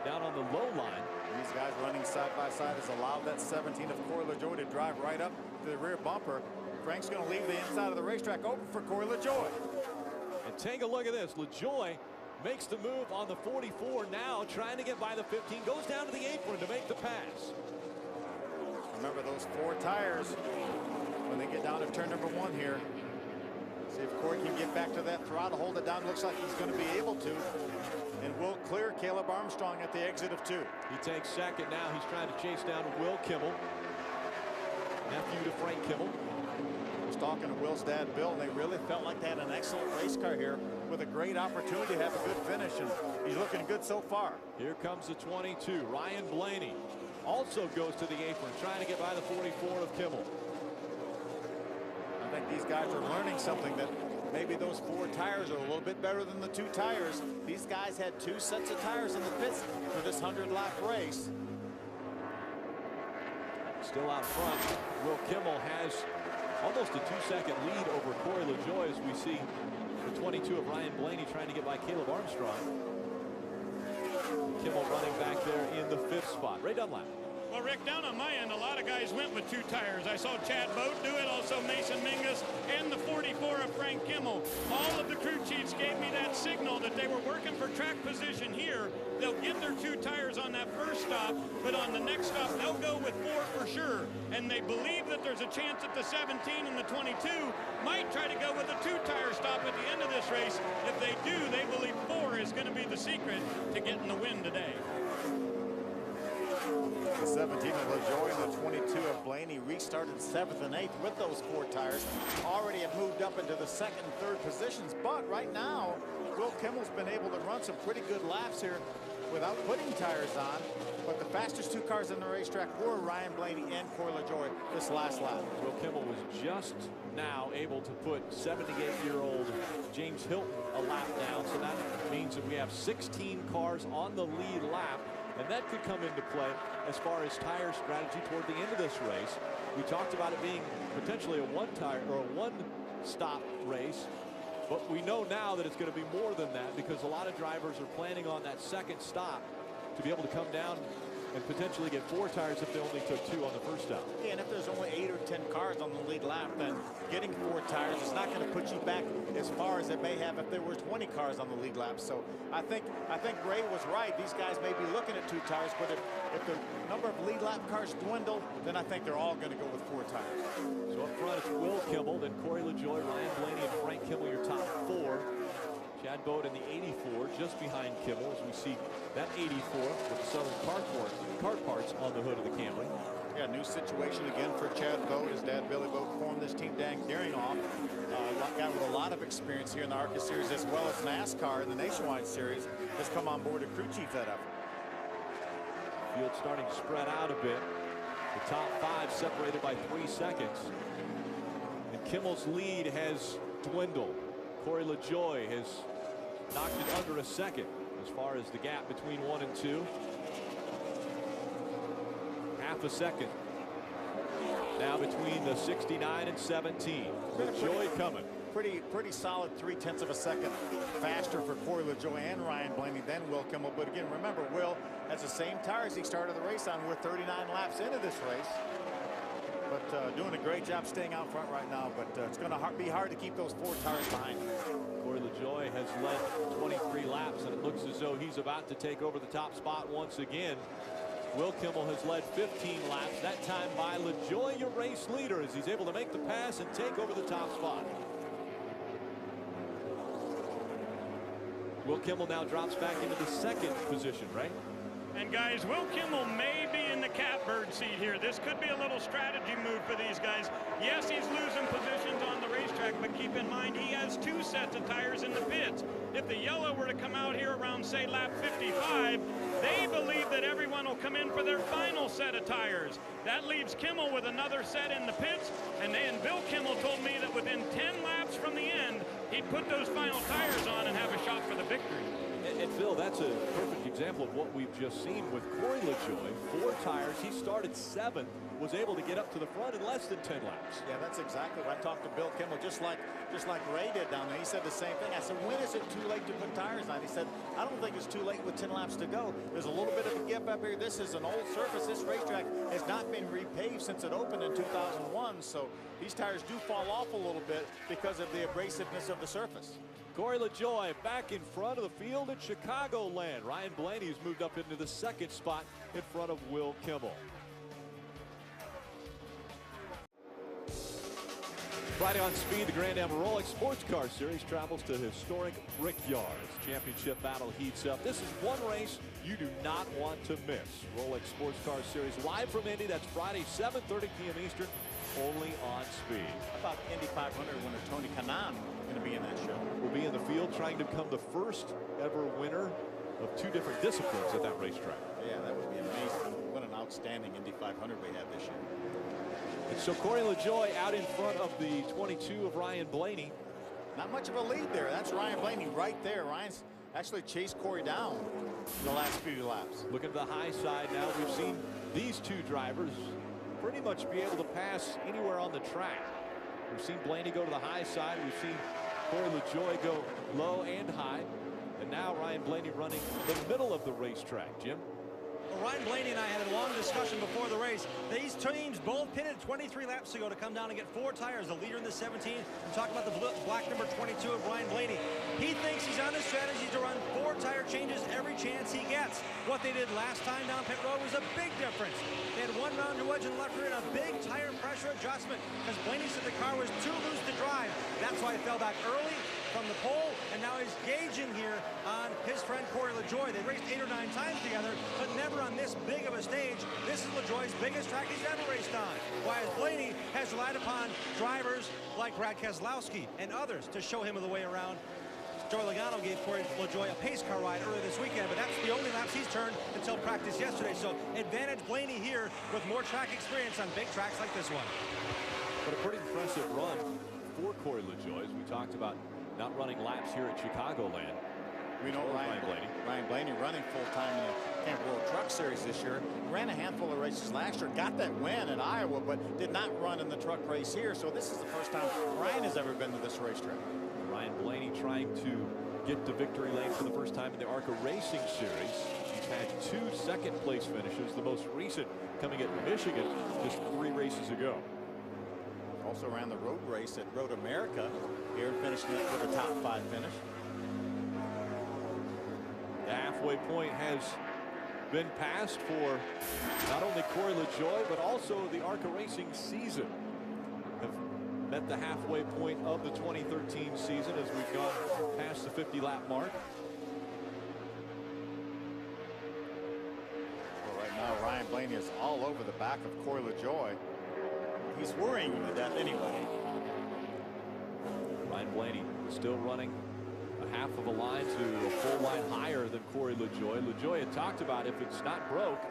down on the low line. These guys running side by side has allowed that 17 of Corey LaJoie to drive right up to the rear bumper. Frank's going to leave the inside of the racetrack open for Corey LaJoie. And take a look at this. LaJoie makes the move on the 44 now, trying to get by the 15, goes down to the apron to make the pass. Remember those 4 tires when they get down to turn number 1 here. See if Corey can get back to that throttle, hold it down. Looks like he's going to be able to. And will clear Caleb Armstrong at the exit of 2. He takes second now. He's trying to chase down Will Kimmel, nephew to Frank Kimmel. I was talking to Will's dad, Bill, and they really felt like they had an excellent race car here with a great opportunity to have a good finish, and he's looking good so far. Here comes the 22. Ryan Blaney also goes to the apron, trying to get by the 44 of Kimmel. I think these guys are learning something, that maybe those 4 tires are a little bit better than the 2 tires. These guys had 2 sets of tires in the pits for this 100-lap race. Still out front, Will Kimmel has almost a 2-second lead over Corey LaJoie as we see the 22 of Ryan Blaney trying to get by Caleb Armstrong. Kimmel running back there in the 5th spot. Ray Dunlap. Well, Rick, down on my end, a lot of guys went with 2 tires. I saw Chad Boat do it, also Mason Mingus, and the 44 of Frank Kimmel. All of the crew chiefs gave me that signal that they were working for track position here. They'll get their 2 tires on that first stop, but on the next stop, they'll go with 4 for sure. And they believe that there's a chance that the 17 and the 22 might try to go with a 2-tire stop at the end of this race. If they do, they believe 4 is going to be the secret to getting the win today. The 17 of LaJoie and the 22 of Blaney restarted 7th and 8th with those 4 tires. Already have moved up into the 2nd and 3rd positions, but right now, Will Kimmel's been able to run some pretty good laps here without putting tires on. But the fastest 2 cars in the racetrack were Ryan Blaney and Corey LaJoie this last lap. Will Kimmel was just now able to put 78-year-old James Hilton a lap down, so that means that we have 16 cars on the lead lap. And that could come into play as far as tire strategy toward the end of this race. We talked about it being potentially a 1-tire or a 1-stop race, but we know now that it's going to be more than that, because a lot of drivers are planning on that second stop to be able to come down and potentially get 4 tires if they only took 2 on the first stop. Yeah, and if there's only 8 or 10 cars on the lead lap, then getting 4 tires is not going to put you back as far as it may have if there were 20 cars on the lead lap. So I think Ray was right. These guys may be looking at 2 tires, but if the number of lead lap cars dwindle, then I think they're all going to go with 4 tires. So up front, it's Will Kimmel, then Corey LaJoie, Ryan Blaney, and Frank Kimmel, your top 4. Chad Boat in the 84, just behind Kimmel, as we see that 84 with the Southern car parts on the hood of the Camry. Yeah, new situation again for Chad Boat. His dad, Billy Boat, formed this team. Dan Geringhoff, a guy with a lot of experience here in the ARCA series, as well as NASCAR in the Nationwide series, has come on board to crew chief that effort. Field starting to spread out a bit. The top 5 separated by 3 seconds. And Kimmel's lead has dwindled. Corey LaJoie has knocked it under a second as far as the gap between 1 and 2. Half a second now between the 69 and 17. LaJoie coming. Pretty solid 0.3 of a second faster for Corey LaJoie and Ryan Blaney than Will Kimmel. But again, remember, Will has the same tires he started the race on with 39 laps into this race. But doing a great job staying out front right now. But it's going to be hard to keep those 4 tires behind him. Corey LaJoie has led 23 laps, and it looks as though he's about to take over the top spot once again. Will Kimmel has led 15 laps, that time by LaJoie, your race leader, as he's able to make the pass and take over the top spot. Will Kimmel now drops back into the 2nd position, right? And guys, Will Kimmel may be in the catbird seat here. This could be a little strategy move for these guys. Yes, he's losing positions on the racetrack, but keep in mind he has 2 sets of tires in the pits. If the yellow were to come out here around, say, lap 55, they believe that everyone will come in for their final set of tires. That leaves Kimmel with another set in the pits, and then Bill Kimmel told me that within 10 laps from the end, he'd put those final tires on and have a shot for the victory. And Phil, that's a perfect example of what we've just seen with Corey LaJoie. 4 tires. He started 7th, was able to get up to the front in less than 10 laps. Yeah, that's exactly what I talked to Bill Kimmel, just like Ray did down there. He said the same thing. I said, when is it too late to put tires on? He said, I don't think it's too late with 10 laps to go. There's a little bit of a gap up here. This is an old surface. This racetrack has not been repaved since it opened in 2001. So these tires do fall off a little bit because of the abrasiveness of the surface. Corey LaJoie back in front of the field at Chicagoland. Ryan Blaney has moved up into the 2nd spot in front of Will Kimmel. Friday on Speed, the Grand Am Rolex Sports Car Series travels to historic Brickyard. Championship battle heats up. This is one race you do not want to miss. Rolex Sports Car Series live from Indy. That's Friday, 7:30 p.m. Eastern, only on Speed. How about Indy 500 winner Tony Kanaan going to be in that show? Will be in the field trying to become the first ever winner of 2 different disciplines at that racetrack. Yeah, that would be amazing. What an outstanding Indy 500 we had this year. And so Corey LaJoie out in front of the 22 of Ryan Blaney. Not much of a lead there. That's Ryan Blaney right there. Ryan's actually chased Corey down in the last few laps. Looking at the high side now, we've seen these 2 drivers pretty much be able to pass anywhere on the track. We've seen Blaney go to the high side. We've seen Corey LaJoie go low and high. And now Ryan Blaney running the middle of the racetrack. Jim? Well, Ryan Blaney and I had a long discussion before the race. These teams both pitted 23 laps ago to come down and get 4 tires. The leader in the 17. I'm talking about the black number 22 of Ryan Blaney. He thinks he's on the strategy to run 4 tire changes every chance he gets. What they did last time down pit road was a big difference. They had 1 round to wedge and left rear and a big tire pressure adjustment because Blaney said the car was too loose to drive. That's why he fell back early from the pole, and now he's gauging here on his friend Corey LaJoie. They raced 8 or 9 times together, but never on this big of a stage. This is LaJoie's biggest track he's ever raced on. Whereas Blaney has relied upon drivers like Brad Keselowski and others to show him the way around. Joey Logano gave Corey LaJoie a pace car ride earlier this weekend, but that's the only laps he's turned until practice yesterday. So advantage Blaney here with more track experience on big tracks like this one. But a pretty impressive run for Corey LaJoie, as we talked about not running laps here at Chicagoland. We know Ryan Blaney running full-time in the Camp World Truck Series this year. Ran a handful of races last year, got that win at Iowa, but did not run in the truck race here. So this is the first time Ryan has ever been to this racetrack. Ryan Blaney trying to get to victory lane for the first time in the ARCA Racing Series. He's had 2 second-place finishes, the most recent coming at Michigan just 3 races ago. Also ran the road race at Road America here and finishing it with a top 5 finish. The halfway point has been passed for not only Corey LaJoie, but also the ARCA Racing season. Have met the halfway point of the 2013 season as we've gone past the 50-lap mark. Well, right now, Ryan Blaney is all over the back of Corey LaJoie. He's worrying him to death anyway. Ryan Blaney still running a half of a line to a full line higher than Corey LaJoie. LaJoie had talked about if it's not broke,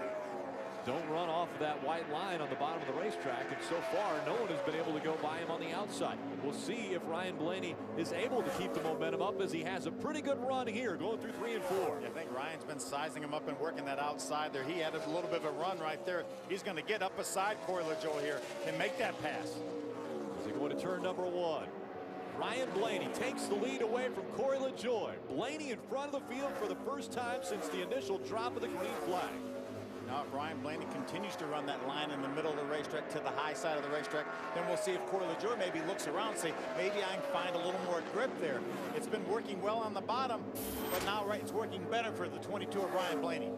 don't run off of that white line on the bottom of the racetrack. And so far, no one has been able to go by him on the outside. We'll see if Ryan Blaney is able to keep the momentum up, as he has a pretty good run here going through 3 and 4. Yeah, I think Ryan's been sizing him up and working that outside there. He had a little bit of a run right there. He's going to get up beside Corey LaJoie here and make that pass. As they go into turn number 1. Ryan Blaney takes the lead away from Corey LaJoie. Blaney in front of the field for the first time since the initial drop of the green flag. Now, if Ryan Blaney continues to run that line in the middle of the racetrack to the high side of the racetrack, then we'll see if Corey LaJoie maybe looks around and say, maybe I can find a little more grip there. It's been working well on the bottom, but now it's working better for the 22 of Ryan Blaney.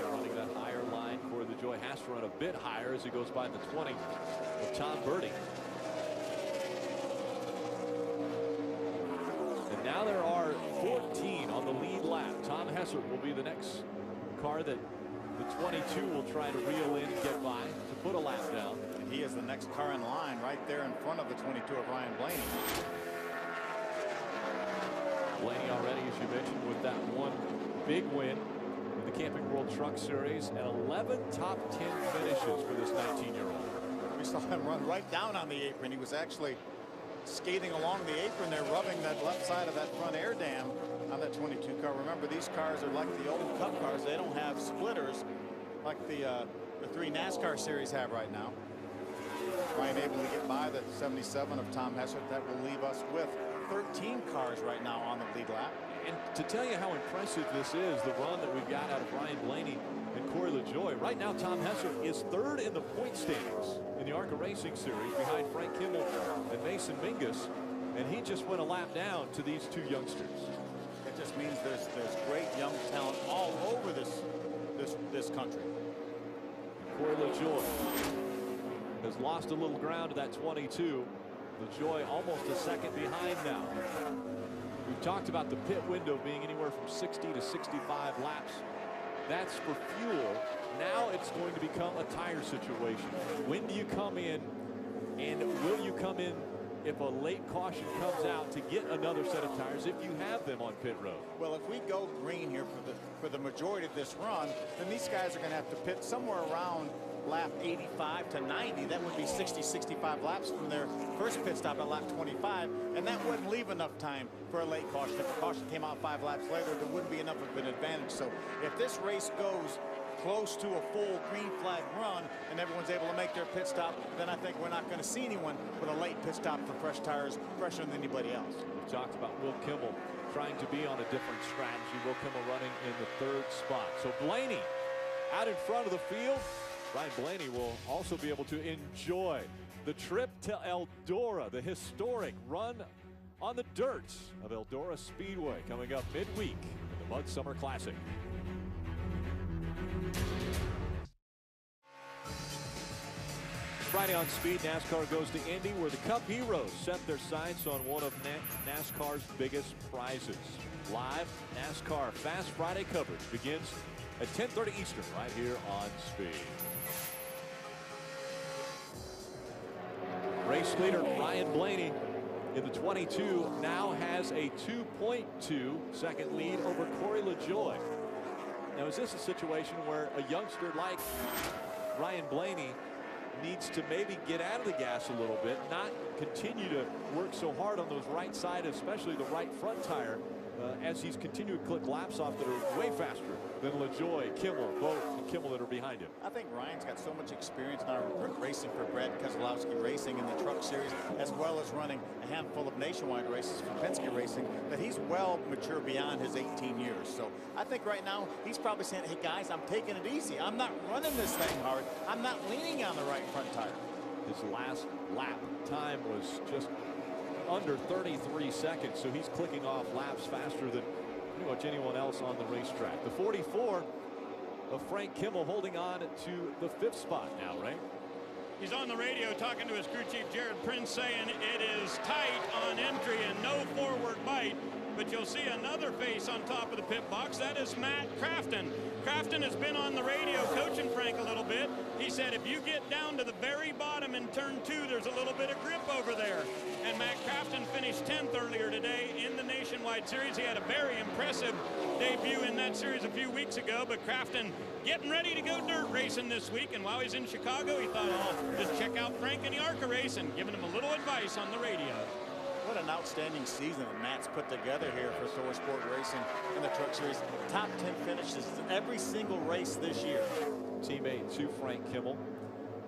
Running that higher line. Corey LaJoie has to run a bit higher as he goes by the 20 of Tom Birdie. And now there are 14 on the lead lap. Tom Hessert will be the next car that the 22 will try to reel in and get by to put a lap down. And he is the next car in line right there in front of the 22 of Ryan Blaney. Blaney already, as you mentioned, with that one big win in the Camping World Truck Series and 11 top 10 finishes for this 19-year-old. We saw him run right down on the apron. He was actually skating along the apron there, rubbing that left side of that front air dam on that 22 car. Remember, these cars are like the old Cup cars. They don't have splitters like the 3 NASCAR series have right now. Ryan able to get by the 77 of Tom Hessert. That will leave us with 13 cars right now on the lead lap. And to tell you how impressive this is, the run that we've got out of Ryan Blaney and Corey LaJoie. Right now, Tom Hessert is 3rd in the point standings in the ARCA Racing Series behind Frank Kimmel and Mason Mingus. And he just went a lap down to these 2 youngsters. It just means there's great young talent all over this country. Corey LaJoie has lost a little ground to that 22. LaJoie almost a second behind now. We've talked about the pit window being anywhere from 60 to 65 laps. That's for fuel. Now it's going to become a tire situation. When do you come in, and will you come in if a late caution comes out to get another set of tires if you have them on pit road? Well, if we go green here for the majority of this run, then these guys are going to have to pit somewhere around lap 85 to 90. That would be 60-65 laps from their first pit stop at lap 25, and that wouldn't leave enough time for a late caution. If a caution came out 5 laps later, there wouldn't be enough of an advantage. So if this race goes close to a full green flag run and everyone's able to make their pit stop, then I think we're not going to see anyone with a late pit stop for fresh tires, fresher than anybody else. We talked about Will Kimmel trying to be on a different strategy. Will Kimmel running in the 3rd spot. So Blaney out in front of the field. Ryan Blaney will also be able to enjoy the trip to Eldora, the historic run on the dirt of Eldora Speedway, coming up midweek in the Mud Summer Classic. Friday on Speed, NASCAR goes to Indy, where the Cup heroes set their sights on one of NASCAR's biggest prizes. Live NASCAR Fast Friday coverage begins at 10:30 Eastern right here on Speed. Race leader Ryan Blaney in the 22 now has a 2.2 second lead over Corey LaJoie. Now, is this a situation where a youngster like Ryan Blaney needs to maybe get out of the gas a little bit, not continue to work so hard on those right side, especially the right front tire, as he's continuing to click laps off that are way faster than LaJoie, Kimmel, Boat, and Kimmel that are behind him? I think Ryan's got so much experience now racing for Brad Keselowski Racing in the Truck Series, as well as running a handful of nationwide races for Penske Racing, that he's well mature beyond his 18 years. So I think right now he's probably saying, hey guys, I'm taking it easy. I'm not running this thing hard. I'm not leaning on the right front tire. His last lap time was just under 33 seconds, so he's clicking off laps faster than pretty much anyone else on the racetrack. The 44 of Frank Kimmel holding on to the 5th spot now, right? He's on the radio talking to his crew chief, Jared Prince, saying it is tight on entry and no forward bite. But you'll see another face on top of the pit box. That is Matt Crafton. Crafton has been on the radio coaching Frank a little bit. He said if you get down to the very bottom in turn 2, there's a little bit of grip over there. And Matt Crafton finished 10th earlier today in the Nationwide Series. He had a very impressive debut in that series a few weeks ago. But Crafton getting ready to go dirt racing this week. And while he's in Chicago, he thought, oh, just check out Frank in the ARCA race, and giving him a little advice on the radio. What an outstanding season that Matt's put together here for Thor Sport Racing in the Truck Series. Top 10 finishes every single race this year. Teammate to Frank Kimmel.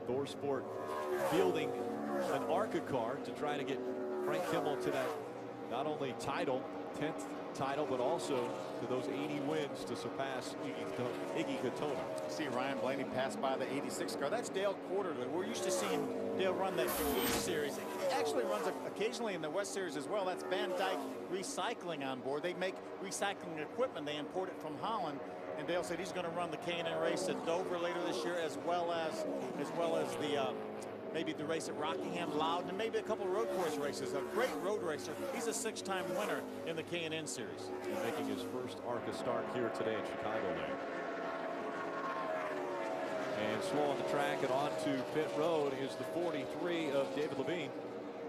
Thor Sport fielding an ARCA car to try to get Frank Kimmel to that not only title, 10th title, but also to those 80 wins to surpass Iggy Katona. See Ryan Blaney pass by the 86 car. That's Dale Quarterly. We're used to seeing Dale run that East Series. He actually runs occasionally in the West Series as well. That's Van Dyke Recycling on board. They make recycling equipment. They import it from Holland. And Dale said he's going to run the K&N race at Dover later this year, as well as the maybe the race at Rockingham, Loudon, and maybe a couple of road course races. A great road racer. He's a 6-time winner in the K&N series. Making his first ARCA start here today in Chicagoland. And slow on the track and onto pit road is the 43 of David Levine.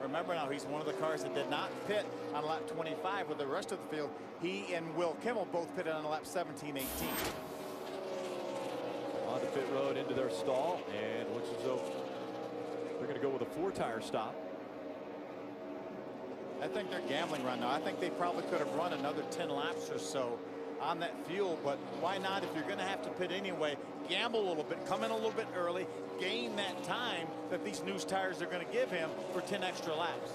Remember now, he's one of the cars that did not pit on lap 25. With the rest of the field, he and Will Kimmel both pitted on lap 17, 18. On the pit road into their stall, and looks as though they're going to go with a 4-tire stop. I think they're gambling right now. I think they probably could have run another 10 laps or so on that fuel, but why not? If you're going to have to pit anyway, gamble a little bit, come in a little bit early, gain that time that these new tires are going to give him for 10 extra laps.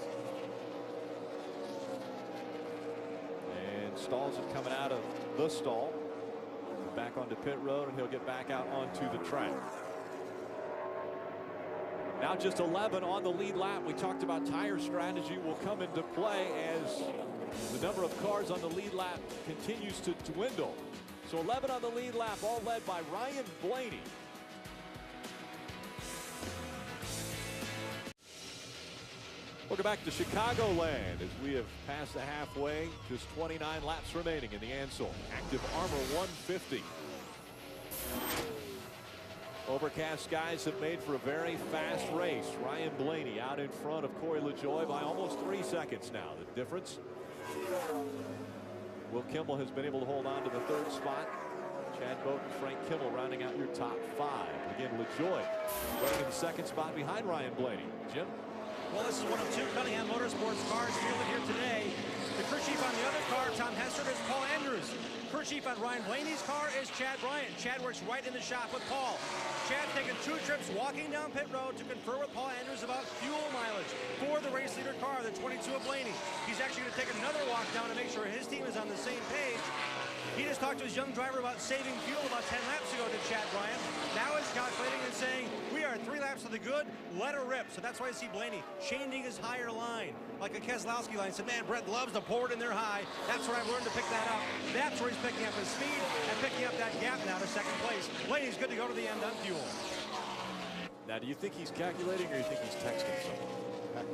And Stalls is coming out of the stall, back onto pit road, and he'll get back out onto the track. Now just 11 on the lead lap. We talked about tire strategy will come into play as the number of cars on the lead lap continues to dwindle. So 11 on the lead lap, all led by Ryan Blaney. Welcome back to Chicagoland as we have passed the halfway. Just 29 laps remaining in the Ansell ActivArmr 150. Overcast skies have made for a very fast race. Ryan Blaney out in front of Corey LaJoie by almost 3 seconds now. The difference, Will Kimmel has been able to hold on to the 3rd spot. Chad Boat and Frank Kimmel rounding out your top 5. Again, LaJoie running in the 2nd spot behind Ryan Blaney. Jim? Well, this is one of 2 Cunningham Motorsports cars fielded here today. The crew chief on the other car, Tom Hester, is Paul Andrews. Crew chief on Ryan Blaney's car is Chad Bryant. Chad works right in the shop with Paul. Chad's taken 2 trips walking down pit road to confer with Paul Andrews about fuel mileage for the race leader car, the 22 of Blaney. He's actually going to take another walk down to make sure his team is on the same page. He just talked to his young driver about saving fuel about 10 laps ago to Chad Bryant. Now he's calculating and saying, we are 3 laps to the good, let her rip. So that's why you see Blaney changing his higher line, like a Keselowski line. Said, man, Brett loves to pour it in there high. That's where I've learned to pick that up. That's where he's picking up his speed and picking up that gap now to 2nd place. Blaney's good to go to the end on fuel. Now, do you think he's calculating or you think he's texting someone?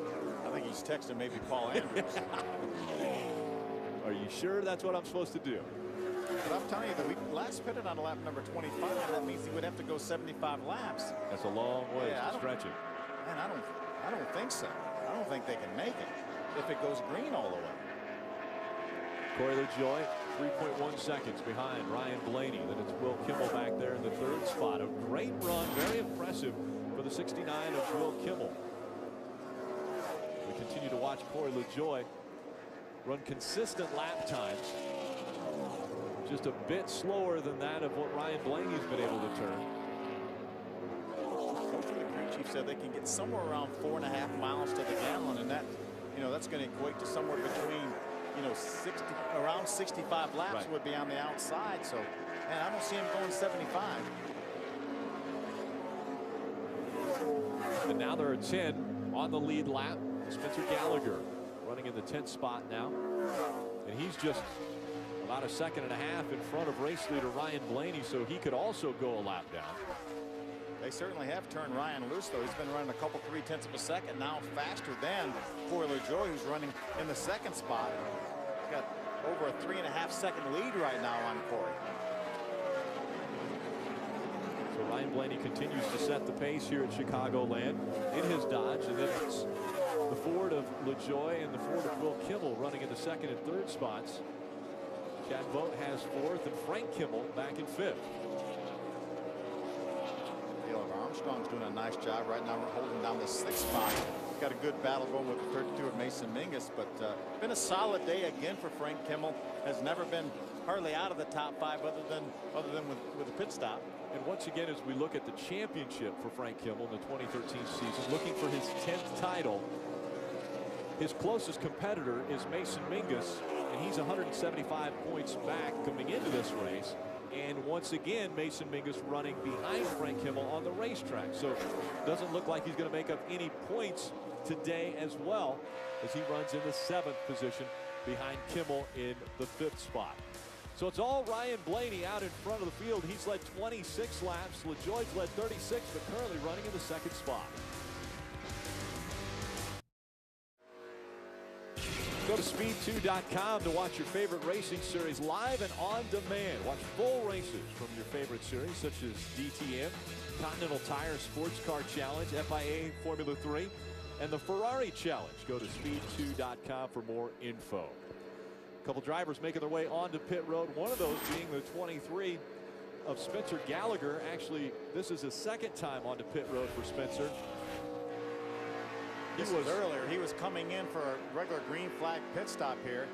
I think he's texting maybe Paul Andrews. Are you sure that's what I'm supposed to do? But I'm telling you that we last pitted on lap number 25. That means he would have to go 75 laps. That's a long way to stretch it. Man, I don't think so. I don't think they can make it if it goes green all the way. Corey LaJoie, 3.1 seconds behind Ryan Blaney. Then it's Will Kimmel back there in the 3rd spot. A great run, very impressive for the 69 of Will Kimmel. We continue to watch Corey LaJoie run consistent lap times. Just a bit slower than that of what Ryan Blaney's been able to turn. The crew chief said they can get somewhere around 4.5 miles to the gallon, and that, that's going to equate to somewhere between, around 65 laps would be on the outside. So, man, I don't see him going 75. And now there are 10 on the lead lap. Spencer Gallagher running in the 10th spot now, and he's just about 1.5 seconds in front of race leader Ryan Blaney, so he could also go a lap down. They certainly have turned Ryan loose, though. He's been running a couple 3/10 of a second now faster than Corey LaJoie, who's running in the 2nd spot. He's got over a 3.5 second lead right now on Corey. So Ryan Blaney continues to set the pace here at Chicagoland in his Dodge, and then it's the Ford of LaJoie and the Ford of Will Kimmel running in the 2nd and 3rd spots. Chad Vogt has 4th, and Frank Kimmel back in 5th. Armstrong's doing a nice job right now. We're holding down the 6th spot. Got a good battle going with the 32 of Mason Mingus, but been a solid day again for Frank Kimmel. Has never been hardly out of the top 5 other than with a pit stop. And once again, as we look at the championship for Frank Kimmel in the 2013 season, looking for his 10th title, his closest competitor is Mason Mingus, and he's 175 points back coming into this race. And once again, Mason Mingus running behind Frank Kimmel on the racetrack. So doesn't look like he's going to make up any points today as well, as he runs in the 7th position behind Kimmel in the 5th spot. So it's all Ryan Blaney out in front of the field. He's led 26 laps. LaJoie's led 36, but currently running in the 2nd spot. So to speed2.com to watch your favorite racing series live and on demand. Watch full races from your favorite series such as DTM, Continental Tire Sports Car Challenge, FIA Formula 3, and the Ferrari Challenge. Go to speed2.com for more info. A couple drivers making their way onto pit road. One of those being the 23 of Spencer Gallagher. Actually, this is his second time onto pit road for Spencer. This was earlier. He was coming in for a regular green flag pit stop here.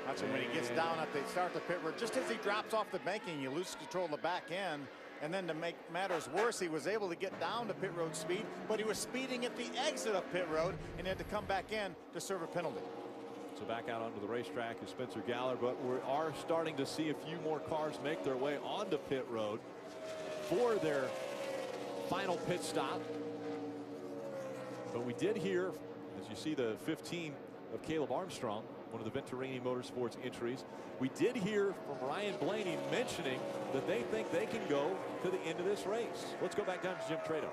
That's when he gets down at the start of the pit road. Just as he drops off the banking, you lose control of the back end. And then to make matters worse, he was able to get down to pit road speed, but he was speeding at the exit of pit road and he had to come back in to serve a penalty. So back out onto the racetrack is Spencer Gallagher, but we are starting to see a few more cars make their way onto pit road for their final pit stop. But we did hear, as you see, the 15 of Caleb Armstrong, one of the Venturini Motorsports entries. We did hear from Ryan Blaney mentioning that they think they can go to the end of this race. Let's go back down to Jim Trado.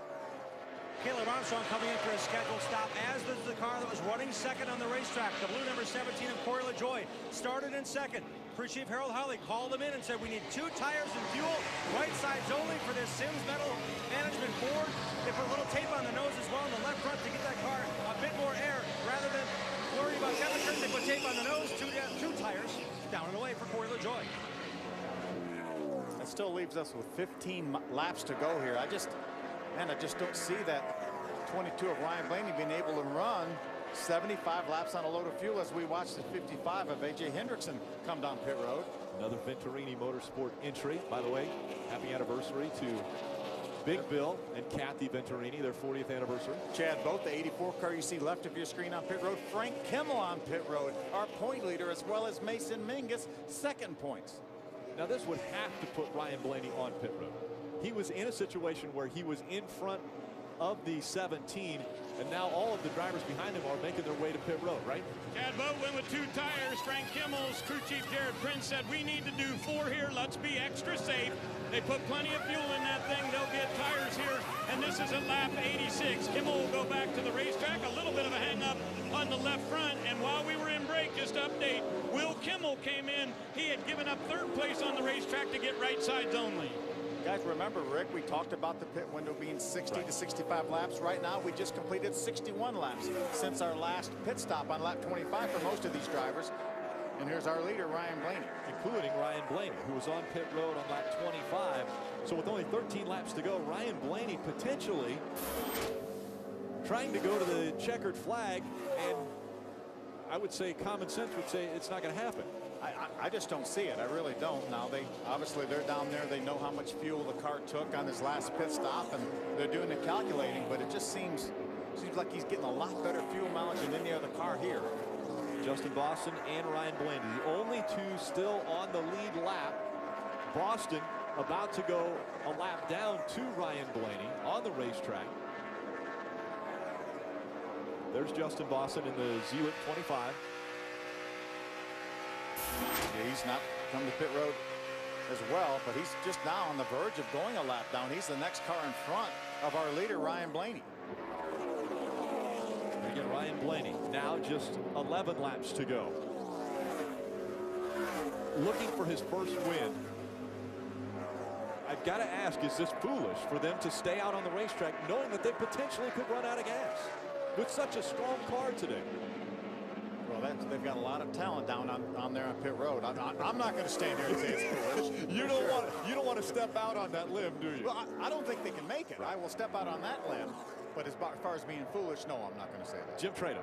Caleb Armstrong coming in for a scheduled stop, as does the car that was running second on the racetrack. The blue number 17 of Corey LaJoie started in second. Crew Chief Harold Harley called him in and said, we need 2 tires and fuel, right sides only for this Sims Metal Management board. They put a little tape on the nose as well on the left front to get that car a bit more air. Rather than worry about temperatures, they put tape on the nose, two tires down and away for Corey LaJoie. That still leaves us with 15 laps to go here. I just don't see that 22 of Ryan Blaney being able to run 75 laps on a load of fuel as we watch the 55 of A.J. Hendrickson come down pit road. Another Venturini Motorsport entry. By the way, happy anniversary to Big Bill and Kathy Venturini, their 40th anniversary. Chad Boat, the 84 car you see left of your screen on pit road. Frank Kimmel on pit road, our point leader, as well as Mason Mingus, second points. Now this would have to put Ryan Blaney on pit road. He was in a situation where he was in front of the 17, and now all of the drivers behind him are making their way to pit road, right? Chad Boat went with 2 tires. Frank Kimmel's crew chief Jared Prince said, we need to do 4 here. Let's be extra safe. They put plenty of fuel in that thing. They'll get tires here, and this is at lap 86. Kimmel will go back to the racetrack. A little bit of a hang-up on the left front, and while we were in break, just update, Will Kimmel came in. He had given up 3rd place on the racetrack to get right sides only. Guys, remember, Rick, we talked about the pit window being 60 to 65 laps. Right now, we just completed 61 laps since our last pit stop on lap 25 for most of these drivers. And here's our leader, Ryan Blaney. Including Ryan Blaney, who was on pit road on lap 25. So with only 13 laps to go, Ryan Blaney potentially trying to go to the checkered flag, and I would say common sense would say it's not going to happen. I just don't see it. I really don't. Now, they're down there. They know how much fuel the car took on his last pit stop, and they're doing the calculating, but it just seems like he's getting a lot better fuel mileage than any other car here. Justin Boston and Ryan Blaney, the only 2 still on the lead lap. Boston about to go a lap down to Ryan Blaney on the racetrack. There's Justin Boston in the Zwift 25. Yeah, he's not come to pit road as well, but he's just now on the verge of going a lap down. He's the next car in front of our leader, Ryan Blaney. Again, Ryan Blaney now just 11 laps to go. Looking for his first win. I've got to ask, is this foolish for them to stay out on the racetrack knowing that they potentially could run out of gas with such a strong car today? Well, they've got a lot of talent down on there on pit road. I'm not going to stand here and say it's foolish. You don't want to step out on that limb, do you? Well, I don't think they can make it. I will step out on that limb. But as far as being foolish, no, I'm not going to say that. Jim Trado.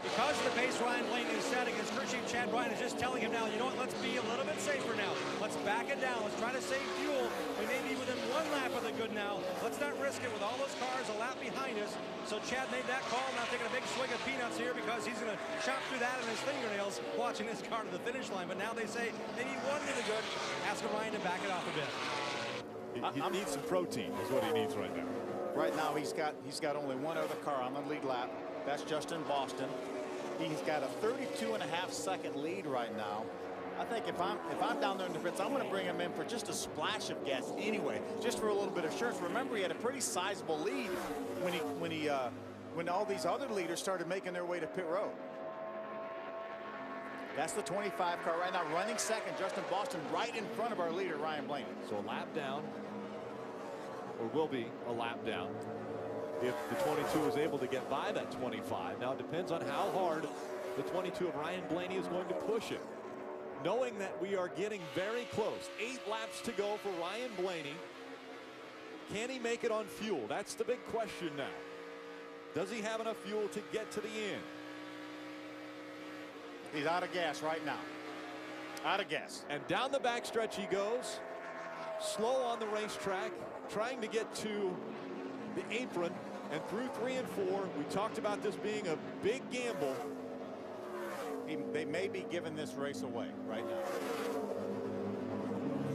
Because of the pace Ryan Blaney is setting, his crew chief Chad Bryan is just telling him now, you know what, let's be a little bit safer now. Let's back it down. Let's try to save fuel. We may be within 1 lap of the good now. Let's not risk it with all those cars a lap behind us. So Chad made that call, now taking a big swig of peanuts here because he's going to chop through that in his fingernails watching this car to the finish line. But now they say they need 1 to the good. Asking Ryan to back it off a bit. He needs some protein is what he needs right now. Right now he's got only 1 other car on the lead lap. That's Justin Boston. He's got a 32.5-second lead right now. I think if I'm down there in the pits, I'm going to bring him in for just a splash of gas anyway, just for a little bit of assurance. Remember, he had a pretty sizable lead when all these other leaders started making their way to pit road. That's the 25 car right now running second. Justin Boston right in front of our leader, Ryan Blaney. So a lap down, or will be a lap down, if the 22 is able to get by that 25. Now it depends on how hard the 22 of Ryan Blaney is going to push it. Knowing that we are getting very close, 8 laps to go for Ryan Blaney. Can he make it on fuel? That's the big question now. Does he have enough fuel to get to the end? He's out of gas right now. Out of gas. And down the backstretch he goes. Slow on the racetrack, trying to get to the apron. And through 3 and 4, we talked about this being a big gamble. They may be giving this race away right now.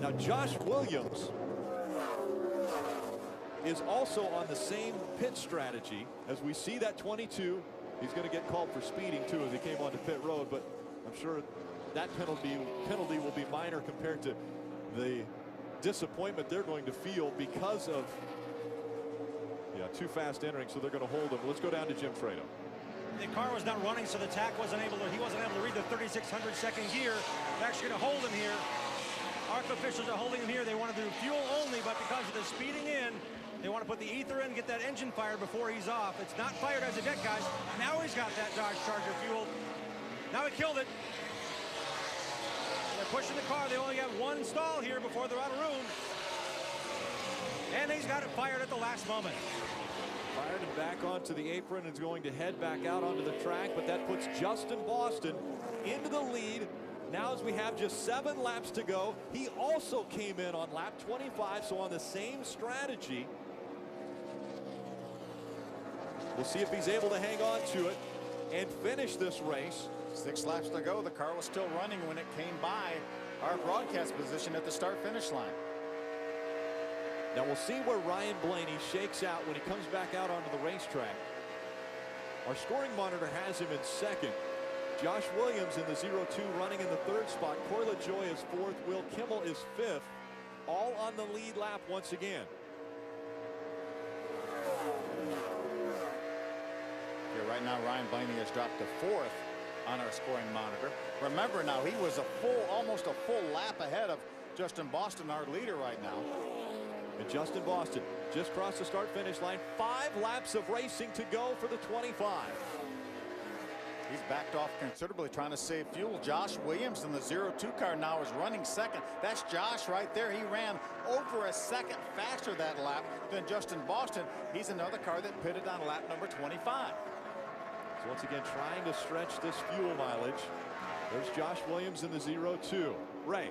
Now Josh Williams is also on the same pit strategy. As we see that 22, he's going to get called for speeding too as he came onto pit road, but I'm sure that penalty will be minor compared to the disappointment they're going to feel because of too fast entering, so they're going to hold him. Let's go down to Jim Fredo. The car was not running, so the tack wasn't able to, he wasn't able to read the 3600 second gear. They're actually going to hold him here. ARCA officials are holding him here. They want to do fuel only, but because of the speeding in, they want to put the ether in, get that engine fired before he's off. It's not fired as of yet, guys. Now he's got that Dodge Charger fueled. Now he killed it. They're pushing the car. They only got 1 stall here before they're out of room. And he's got it fired at the last moment. Fired and back onto the apron and is going to head back out onto the track, but that puts Justin Boston into the lead. Now as we have just 7 laps to go, he also came in on lap 25, so on the same strategy. We'll see if he's able to hang on to it and finish this race. 6 laps to go. The car was still running when it came by our broadcast position at the start-finish line. Now we'll see where Ryan Blaney shakes out when he comes back out onto the racetrack. Our scoring monitor has him in second. Josh Williams in the 0-2 running in the 3rd spot. Corey LaJoie is 4th. Will Kimmel is 5th. All on the lead lap once again. Here right now, Ryan Blaney has dropped to 4th on our scoring monitor. Remember now, he was almost a full lap ahead of Justin Boston, our leader right now. And Justin Boston just crossed the start-finish line. 5 laps of racing to go for the 25. He's backed off considerably trying to save fuel. Josh Williams in the 0-2 car now is running second. That's Josh right there. He ran over a second faster that lap than Justin Boston. He's another car that pitted on lap number 25. So once again, trying to stretch this fuel mileage. There's Josh Williams in the 0-2. Ray.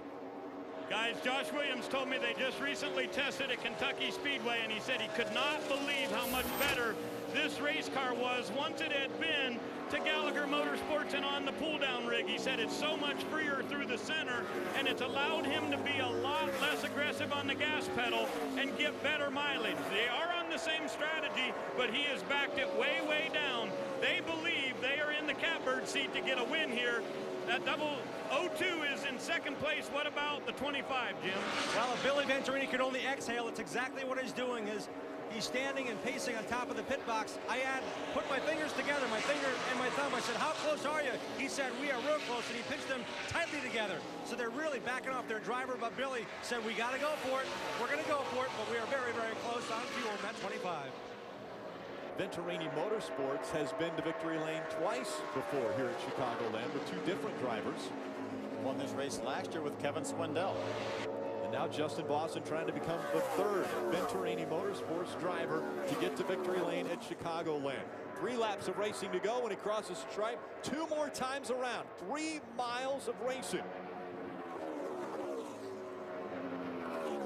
Guys, Josh Williams told me they just recently tested at Kentucky Speedway, and he said he could not believe how much better this race car was once it had been to Gallagher Motorsports and on the pull-down rig. He said it's so much freer through the center, and it's allowed him to be a lot less aggressive on the gas pedal and get better mileage. They are on the same strategy, but he has backed it way, way down. They believe they are in the catbird seat to get a win here. That double 02 is in second place. What about the 25, Jim? Well, if Billy Venturini could only exhale, it's exactly what he's doing. He's standing and pacing on top of the pit box. I put my fingers together, my finger and my thumb. I said, how close are you? He said, we are real close, and he pinched them tightly together. So they're really backing off their driver, but Billy said, we got to go for it. We're going to go for it, but we are very, very close on fuel in that 25. Venturini Motorsports has been to victory lane twice before here at Chicagoland with 2 different drivers. Won this race last year with Kevin Swindell. And now Justin Boston trying to become the 3rd Venturini Motorsports driver to get to victory lane at Chicagoland. 3 laps of racing to go when he crosses the stripe. 2 more times around. 3 miles of racing.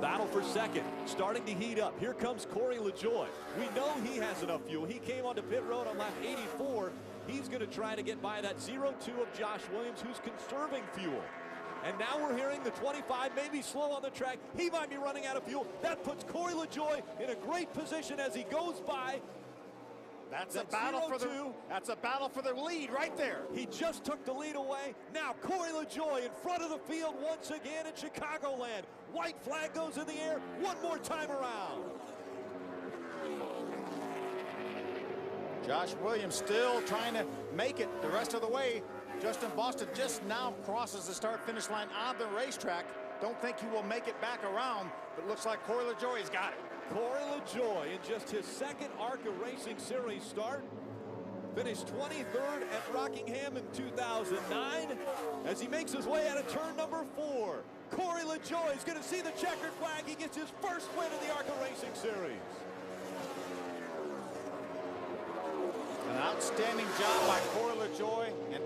Battle for second, starting to heat up. Here comes Corey LaJoie. We know he has enough fuel. He came onto pit road on lap 84. He's going to try to get by that 0-2 of Josh Williams, who's conserving fuel. And now we're hearing the 25 may be slow on the track. He might be running out of fuel. That puts Corey LaJoie in a great position as he goes by. That's a battle for the lead right there. He just took the lead away. Now Corey LaJoie in front of the field once again at Chicagoland. White flag goes in the air one more time around. Josh Williams still trying to make it the rest of the way Justin Boston just now crosses the start-finish line on the racetrack. Don't think he will make it back around, but looks like Corey LaJoie's got it. Corey LaJoie, in just his second ARCA Racing Series start, finished 23rd at Rockingham in 2009 as he makes his way out of turn number 4. Corey LaJoie is going to see the checkered flag. He gets his first win in the ARCA Racing Series. An outstanding job by Corey LaJoie, an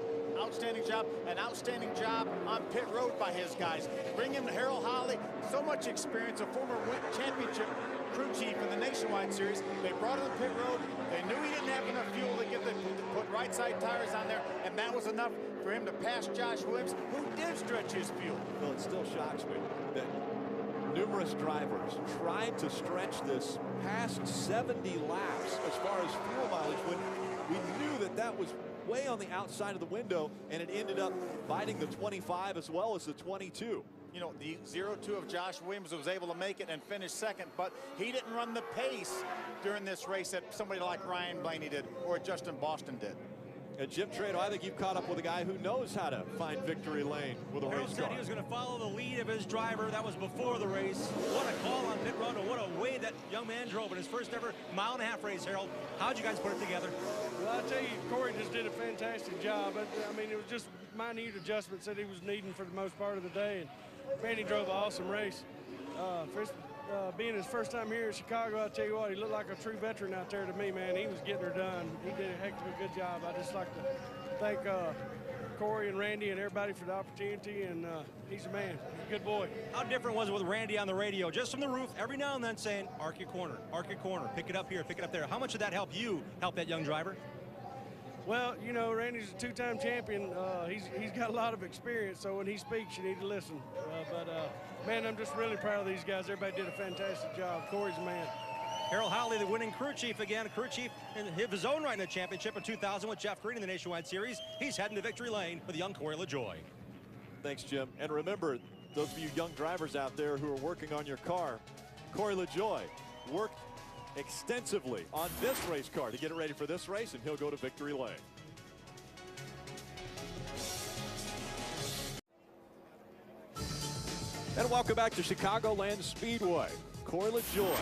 outstanding job on pit road by his guys. Bring in Harold Holly, so much experience, a former championship crew chief in the Nationwide Series. They brought him to pit road. They knew he didn't have enough fuel to put right side tires on there, and that was enough for him to pass Josh Williams, who did stretch his fuel. Well, it still shocks me that numerous drivers tried to stretch this past 70 laps as far as fuel mileage when we knew that that was way on the outside of the window, and it ended up biting the 25 as well as the 22. You know, the 0-2 of Josh Williams was able to make it and finish second, but he didn't run the pace during this race that somebody like Ryan Blaney did or Justin Boston did. And Jim Trado, I think you've caught up with a guy who knows how to find victory lane with a race car. Said he was going to follow the lead of his driver. That was before the race. What a call on pit road, and what a way that young man drove in his first ever mile-and-a-half race, Harold. How'd you guys put it together? Well, I tell you, Corey just did a fantastic job. I mean, it was just minute adjustments that he was needing for the most part of the day. And man, he drove an awesome race. Being his first time here in Chicago, I'll tell you what, he looked like a true veteran out there to me, man. He was getting her done. He did a heck of a good job. I just like to thank Corey and Randy and everybody for the opportunity, and he's a man. He's a good boy. How different was it with Randy on the radio, just from the roof, every now and then saying, arc your corner, pick it up here, pick it up there. How much did that help you help that young driver? Well, you know, Randy's a two-time champion. He's got a lot of experience, so when he speaks, you need to listen. Man, I'm just really proud of these guys. Everybody did a fantastic job. Corey's a man. Harold Holly, the winning crew chief again, crew chief in his own right in the championship in 2000 with Jeff Green in the Nationwide Series. He's heading to victory lane with young Corey LaJoie. Thanks, Jim. And remember, those of you young drivers out there who are working on your car, Corey LaJoie worked extensively on this race car to get it ready for this race, and he'll go to victory lane. And welcome back to Chicagoland Speedway. Corey LaJoie,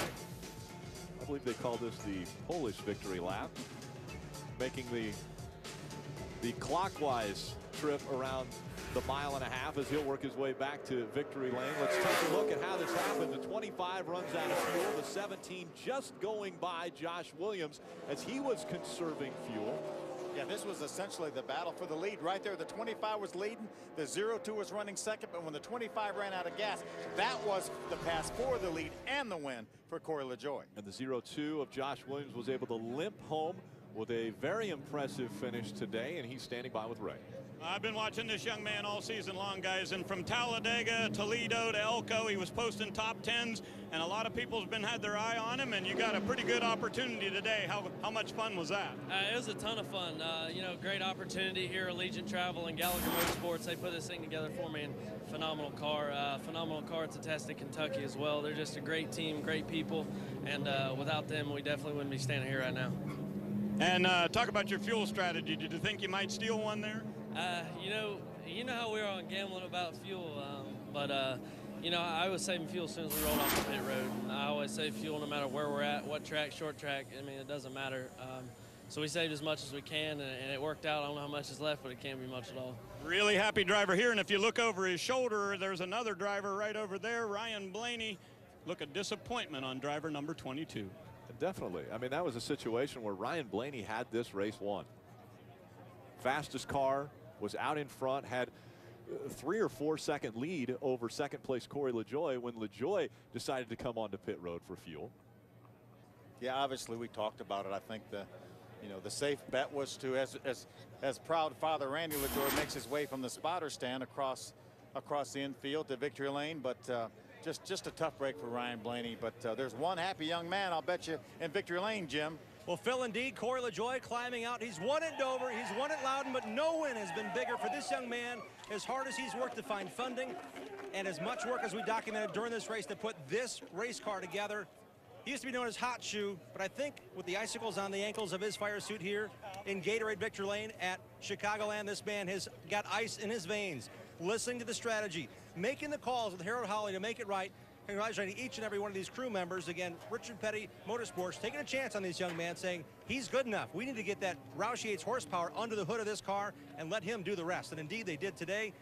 I believe they call this the Polish victory lap, making the clockwise trip around the mile-and-a-half as he'll work his way back to victory lane. Let's take a look at how this happened. The 25 runs out of fuel. The 17 just going by Josh Williams as he was conserving fuel. Yeah, this was essentially the battle for the lead right there. The 25 was leading, the 0-2 was running second, but when the 25 ran out of gas, that was the pass for the lead and the win for Corey LaJoie. And the 0-2 of Josh Williams was able to limp home with a very impressive finish today, and he's standing by with Ray. I've been watching this young man all season long, guys, and from Talladega, Toledo to Elko, he was posting top 10s, and a lot of people's had their eye on him, and you got a pretty good opportunity today. How much fun was that? It was a ton of fun. You know, great opportunity here at Allegiant Travel and Gallagher Motorsports. They put this thing together for me, and phenomenal car to test in Kentucky as well. They're just a great team, great people, and without them, we definitely wouldn't be standing here right now. And talk about your fuel strategy. Did you think you might steal one there? You know how we are on gambling about fuel, you know, I was saving fuel as soon as we rolled off the pit road. I always save fuel no matter where we're at, what track, short track. I mean, it doesn't matter. So we saved as much as we can, and it worked out. I don't know how much is left, but it can't be much at all. Really happy driver here, and if you look over his shoulder, there's another driver right over there, Ryan Blaney. Look, a disappointment on driver number 22. Definitely. I mean, that was a situation where Ryan Blaney had this race won. Fastest car, was out in front, had 3 or 4 second lead over second place Corey LaJoie when LaJoie decided to come onto pit road for fuel. Yeah, obviously we talked about it. I think the safe bet was to, as proud father Randy LaJoie makes his way from the spotter stand across the infield to victory lane, but just a tough break for Ryan Blaney. But there's one happy young man, I'll bet you, in victory lane, Jim. Well, Phil, indeed, Corey LaJoie climbing out. He's won at Dover, he's won at Loudon, but no win has been bigger for this young man. As hard as he's worked to find funding, and as much work as we documented during this race to put this race car together, He used to be known as Hot Shoe, but I think with the icicles on the ankles of his fire suit here in Gatorade Victory Lane at Chicagoland, this man has got ice in his veins, listening to the strategy, making the calls with Harold Holley to make it right. Congratulating each and every one of these crew members. Again, Richard Petty Motorsports taking a chance on this young man, saying he's good enough. We need to get that Roush Yates horsepower under the hood of this car and let him do the rest. And indeed, they did today.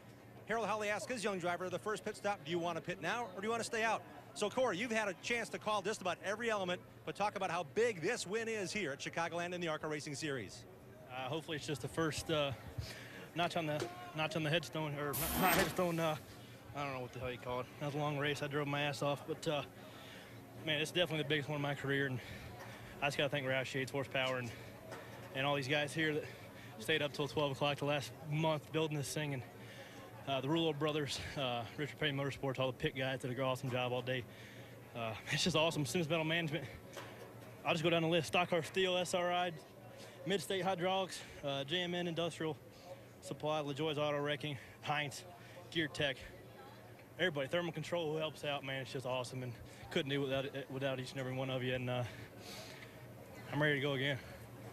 Harold Holley asked his young driver the first pit stop, do you want to pit now or do you want to stay out? So, Corey, you've had a chance to call just about every element, but talk about how big this win is here at Chicagoland in the ARCA Racing Series. Hopefully it's just the first notch on the headstone, or not headstone, I don't know what the hell you call it. That was a long race. I drove my ass off, but man, it's definitely the biggest one of my career, and I just got to thank Roush Yates horsepower and all these guys here that stayed up till 12 o'clock the last month building this thing, and the Rulo brothers, Richard Petty Motorsports, all the pit guys did an awesome job all day. It's just awesome. Sims Metal Management. I'll just go down the list. Stock Car Steel, SRI, Mid-State Hydraulics, JMN Industrial Supply, LaJoie's Auto Wrecking, Heinz, Gear Tech, everybody, Thermal Control, who helps out, man. It's just awesome, and couldn't do it without each and every one of you, and I'm ready to go again.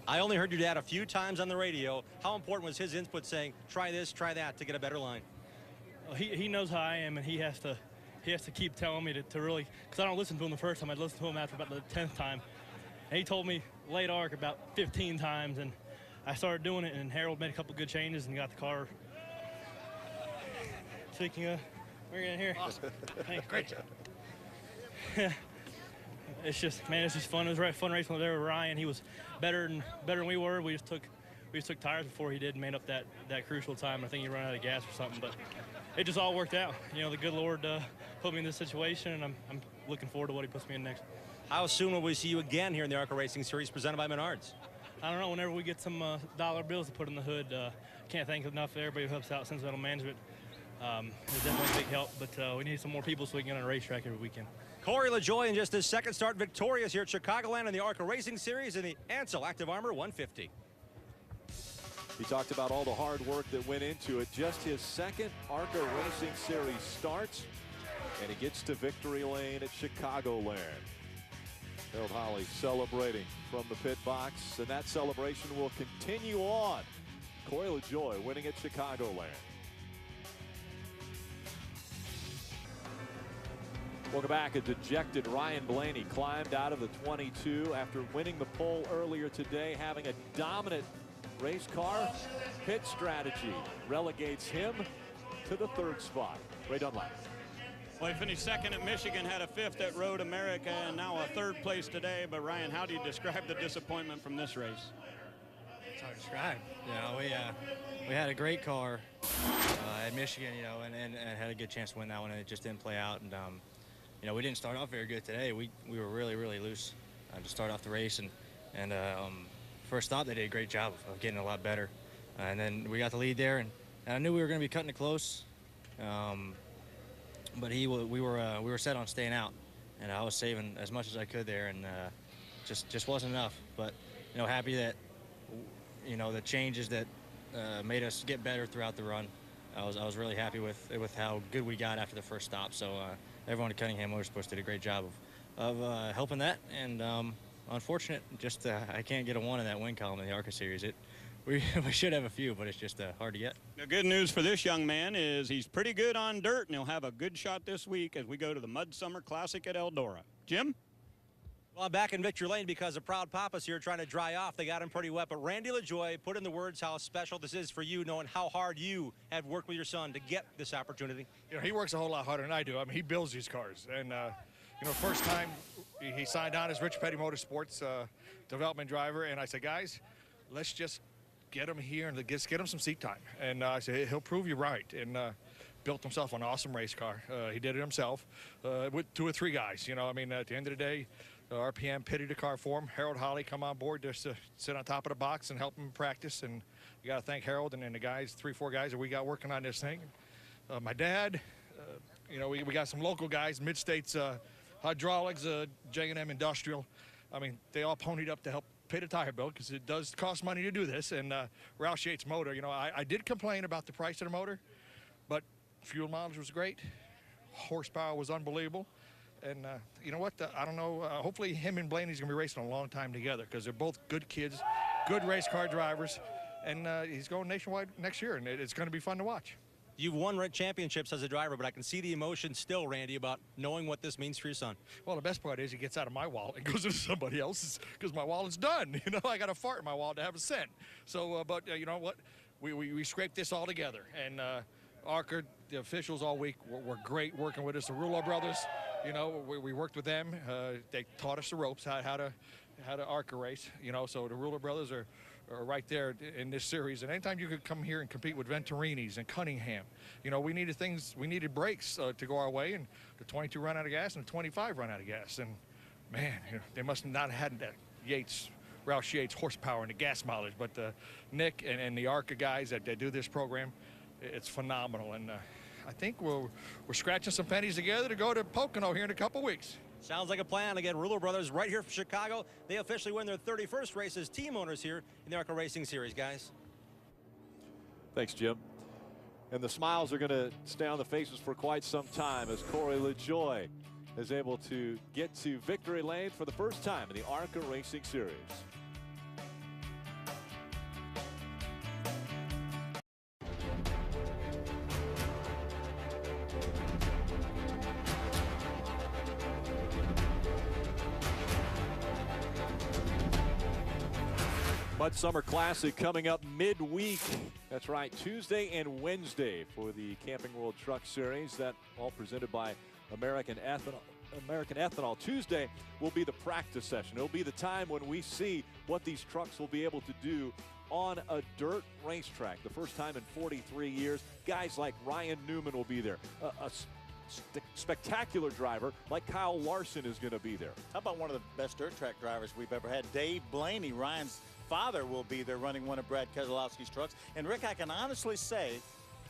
I only heard your dad a few times on the radio. How important was his input saying, try this, try that, to get a better line? Well, he knows how I am, and he has to keep telling me to really, because I don't listen to him the first time. I'd listen to him after about the 10th time. And he told me late arc about 15 times, and I started doing it, and Harold made a couple good changes and got the car. Speaking of, we're in here. Awesome. Hey, great job. It's just fun. It was a fun racing there with Ryan. He was better than we were. We just took tires before he did and made up that crucial time. I think he ran out of gas or something, but it just all worked out. You know, the good Lord put me in this situation, and I'm looking forward to what he puts me in next. How soon will we see you again here in the ARCA Racing Series presented by Menards? I don't know. Whenever we get some dollar bills to put in the hood, can't thank enough for everybody who helps out Sims Metal Management. It's definitely a big help, but we need some more people so we can get on a racetrack every weekend. Corey LaJoie in just his second start victorious here at Chicagoland in the ARCA Racing Series in the Ansell ActivArmr 150. He talked about all the hard work that went into it. Just his second ARCA Racing Series starts, and he gets to victory lane at Chicagoland. Harold Holley celebrating from the pit box, and that celebration will continue on. Corey LaJoie winning at Chicagoland. Welcome back. A dejected Ryan Blaney climbed out of the 22 after winning the pole earlier today, having a dominant race car. Pit strategy relegates him to the third spot. Ray Dunlap. Well, he finished second at Michigan, had a fifth at Road America, and now a third place today. But Ryan, how do you describe the disappointment from this race? It's hard to describe. You know, we had a great car at Michigan, you know, and had a good chance to win that one, and it just didn't play out. And you know, we didn't start off very good today. We were really loose to start off the race, and first stop they did a great job of getting a lot better, and then we got the lead there, and I knew we were going to be cutting it close, but we were set on staying out, and I was saving as much as I could there, and just wasn't enough. But you know, happy that you know the changes that made us get better throughout the run. I was really happy with how good we got after the first stop. So everyone at Cunningham Motorsports did a great job of helping that, and unfortunate, just I can't get a one in that win column in the ARCA series. We should have a few, but it's just hard to get. The good news for this young man is he's pretty good on dirt, and he'll have a good shot this week as we go to the Mud Summer Classic at Eldora. Jim? Well, I'm back in Victory Lane because the proud papa's here trying to dry off. They got him pretty wet, but Randy LaJoie put in the words how special this is for you, knowing how hard you have worked with your son to get this opportunity. You know, he works a whole lot harder than I do. I mean, he builds these cars, and you know, first time he signed on as Rich Petty Motorsports development driver, and I said, guys, let's just get him here and get him some seat time. And I said, he'll prove you right. And built himself an awesome race car. He did it himself with 2 or 3 guys. You know, I mean, at the end of the day, RPM pitted the car for him. Harold Holley come on board just to sit on top of the box and help him practice. And you got to thank Harold and the guys, 3 or 4 guys that we got working on this thing. My dad, you know, we got some local guys, Mid-States Hydraulics, J&M Industrial. I mean, they all ponied up to help pay the tire bill because it does cost money to do this. And Roush Yates motor, you know, I did complain about the price of the motor, but fuel mileage was great. Horsepower was unbelievable. And you know what? I don't know. Hopefully him and Blaney's going to be racing a long time together because they're both good kids, good race car drivers. And he's going nationwide next year, and it's going to be fun to watch. You've won championships as a driver, but I can see the emotion still, Randy, about knowing what this means for your son. Well, the best part is he gets out of my wallet and goes into somebody else's because my wallet's done. You know, I got to fart in my wallet to have a cent. So, but you know what? We scraped this all together. And ARCA, the officials all week were great working with us. The Rulo brothers, you know, we worked with them. They taught us the ropes, how to ARCA race. You know, so the Rulo brothers are right there in this series. And anytime you could come here and compete with Venturini's and Cunningham, you know, we needed brakes to go our way, and the 22 run out of gas and the 25 run out of gas. And man, you know, they must have not had that Roush Yates horsepower and the gas mileage, but Nick and the ARCA guys that do this program, it's phenomenal. And I think we're scratching some pennies together to go to Pocono here in a couple weeks. Sounds like a plan. Again, Rulo Brothers right here from Chicago. They officially win their 31st race as team owners here in the ARCA Racing Series, guys. Thanks, Jim. And the smiles are going to stay on the faces for quite some time as Corey LaJoie is able to get to victory lane for the first time in the ARCA Racing Series. Mud Summer Classic coming up midweek. That's right, Tuesday and Wednesday for the Camping World Truck Series. That all presented by American Ethanol. Tuesday will be the practice session. It'll be the time when we see what these trucks will be able to do on a dirt racetrack. The first time in 43 years. Guys like Ryan Newman will be there. A spectacular driver like Kyle Larson is going to be there. How about one of the best dirt track drivers we've ever had? Dave Blaney, Ryan's father, will be there running one of Brad Keselowski's trucks. And Rick, I can honestly say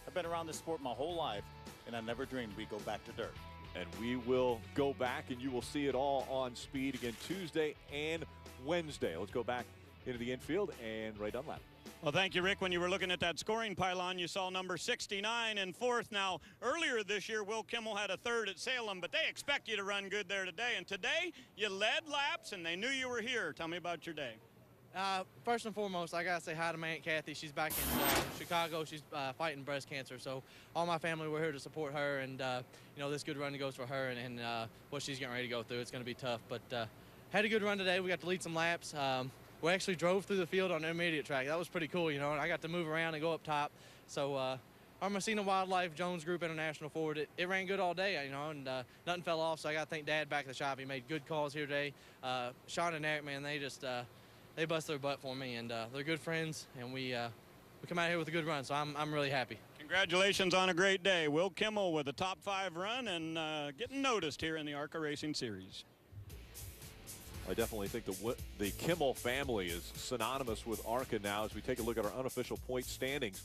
I've been around this sport my whole life, and I never dreamed we'd go back to dirt. And we will go back, and you will see it all on speed again Tuesday and Wednesday. Let's go back into the infield and Ray Dunlap. Well, thank you, Rick. When you were looking at that scoring pylon, you saw number 69 in fourth. Now, earlier this year, Will Kimmel had a third at Salem, but they expect you to run good there today. And today, you led laps, and they knew you were here. Tell me about your day. First and foremost, I gotta say hi to my Aunt Kathy. She's back in Chicago. She's fighting breast cancer, so all my family, we're here to support her, and you know, this good run goes for her and what she's getting ready to go through. It's gonna be tough, but had a good run today. We got to lead some laps. We actually drove through the field on the intermediate track. That was pretty cool, you know, and I got to move around and go up top. So our Messina Wildlife Jones Group International Ford, it ran good all day, you know, and nothing fell off, so I got to thank Dad back at the shop. He made good calls here today. Sean and Eric, man, they just they bust their butt for me, and they're good friends, and we come out here with a good run, so I'm really happy. Congratulations on a great day. Will Kimmel with a top 5 run and getting noticed here in the ARCA Racing Series. I definitely think the Kimmel family is synonymous with ARCA now as we take a look at our unofficial point standings.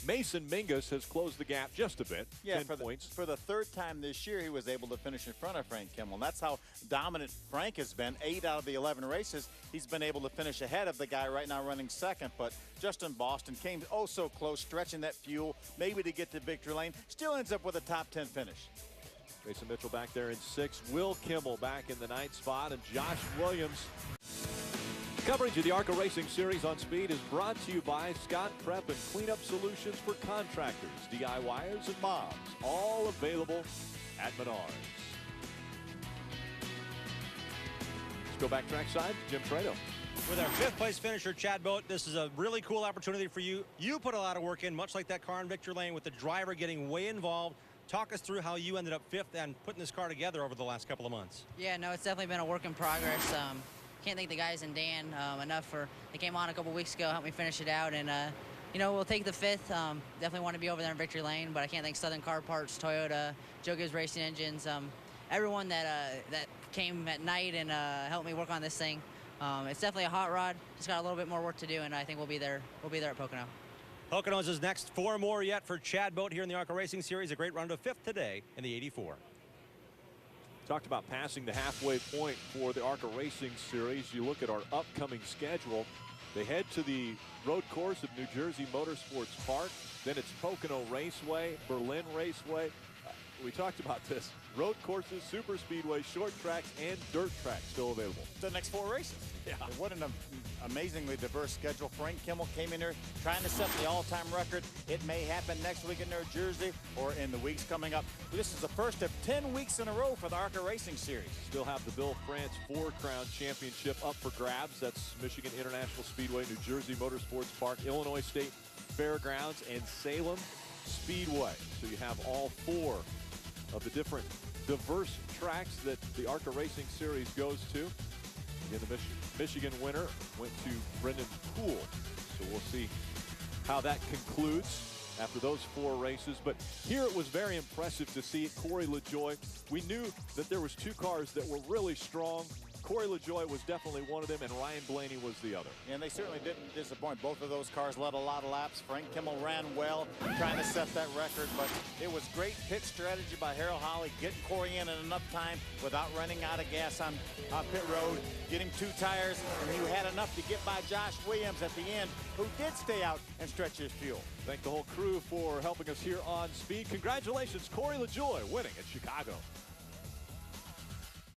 Mason Mingus has closed the gap just a bit, 10 points. For the third time this year, he was able to finish in front of Frank Kimmel. And that's how dominant Frank has been. 8 out of the 11 races, he's been able to finish ahead of the guy right now running second. But Justin Boston came oh so close, stretching that fuel, maybe to get to victory lane. Still ends up with a top 10 finish. Mason Mitchell back there in 6th. Will Kimmel back in the 9th spot. And Josh Williams. Coverage of the ARCA Racing Series on Speed is brought to you by Scott Prep and Cleanup Solutions for Contractors, DIYers, and mobs. All available at Menards. Let's go back trackside. Jim Trado. With our 5th place finisher, Chad Boat, this is a really cool opportunity for you. You put a lot of work in, much like that car in Victory Lane, with the driver getting way involved. Talk us through how you ended up 5th and putting this car together over the last couple of months. Yeah, no, it's definitely been a work in progress. Can't thank the guys and Dan enough for, they came on a couple weeks ago, helped me finish it out, and you know, we'll take the 5th. Definitely want to be over there in Victory Lane, but I can't thank Southern Car Parts, Toyota, Joe Gibbs Racing Engines, everyone that came at night and helped me work on this thing. It's definitely a hot rod, just got a little bit more work to do, and I think we'll be there at Pocono. Pocono's is next. 4 more yet for Chad Boat here in the ARCA Racing Series. A great run to 5th today in the 84. Talked about passing the halfway point for the ARCA Racing Series. You look at our upcoming schedule. They head to the road course of New Jersey Motorsports Park. Then it's Pocono Raceway, Berlin Raceway. we talked about this. Road courses, super speedway, short tracks, and dirt tracks still available. The next 4 races. Yeah. What an amazingly diverse schedule. Frank Kimmel came in here trying to set the all-time record. It may happen next week in New Jersey or in the weeks coming up. This is the first of 10 weeks in a row for the ARCA Racing Series. Still have the Bill France 4-Crown Championship up for grabs. That's Michigan International Speedway, New Jersey Motorsports Park, Illinois State Fairgrounds, and Salem Speedway. So you have all 4 of the different diverse tracks that the ARCA Racing Series goes to. Again, the Michigan winner went to Brendan Poole. So we'll see how that concludes after those 4 races. But here it was very impressive to see Corey LaJoie. We knew that there was 2 cars that were really strong. Corey LaJoie was definitely one of them, and Ryan Blaney was the other. And they certainly didn't disappoint. Both of those cars led a lot of laps. Frank Kimmel ran well, trying to set that record, but it was great pit strategy by Harold Holly, getting Corey in enough time without running out of gas on pit road, getting 2 tires, and you had enough to get by Josh Williams at the end, who did stay out and stretch his fuel. Thank the whole crew for helping us here on Speed. Congratulations, Corey LaJoie, winning at Chicago.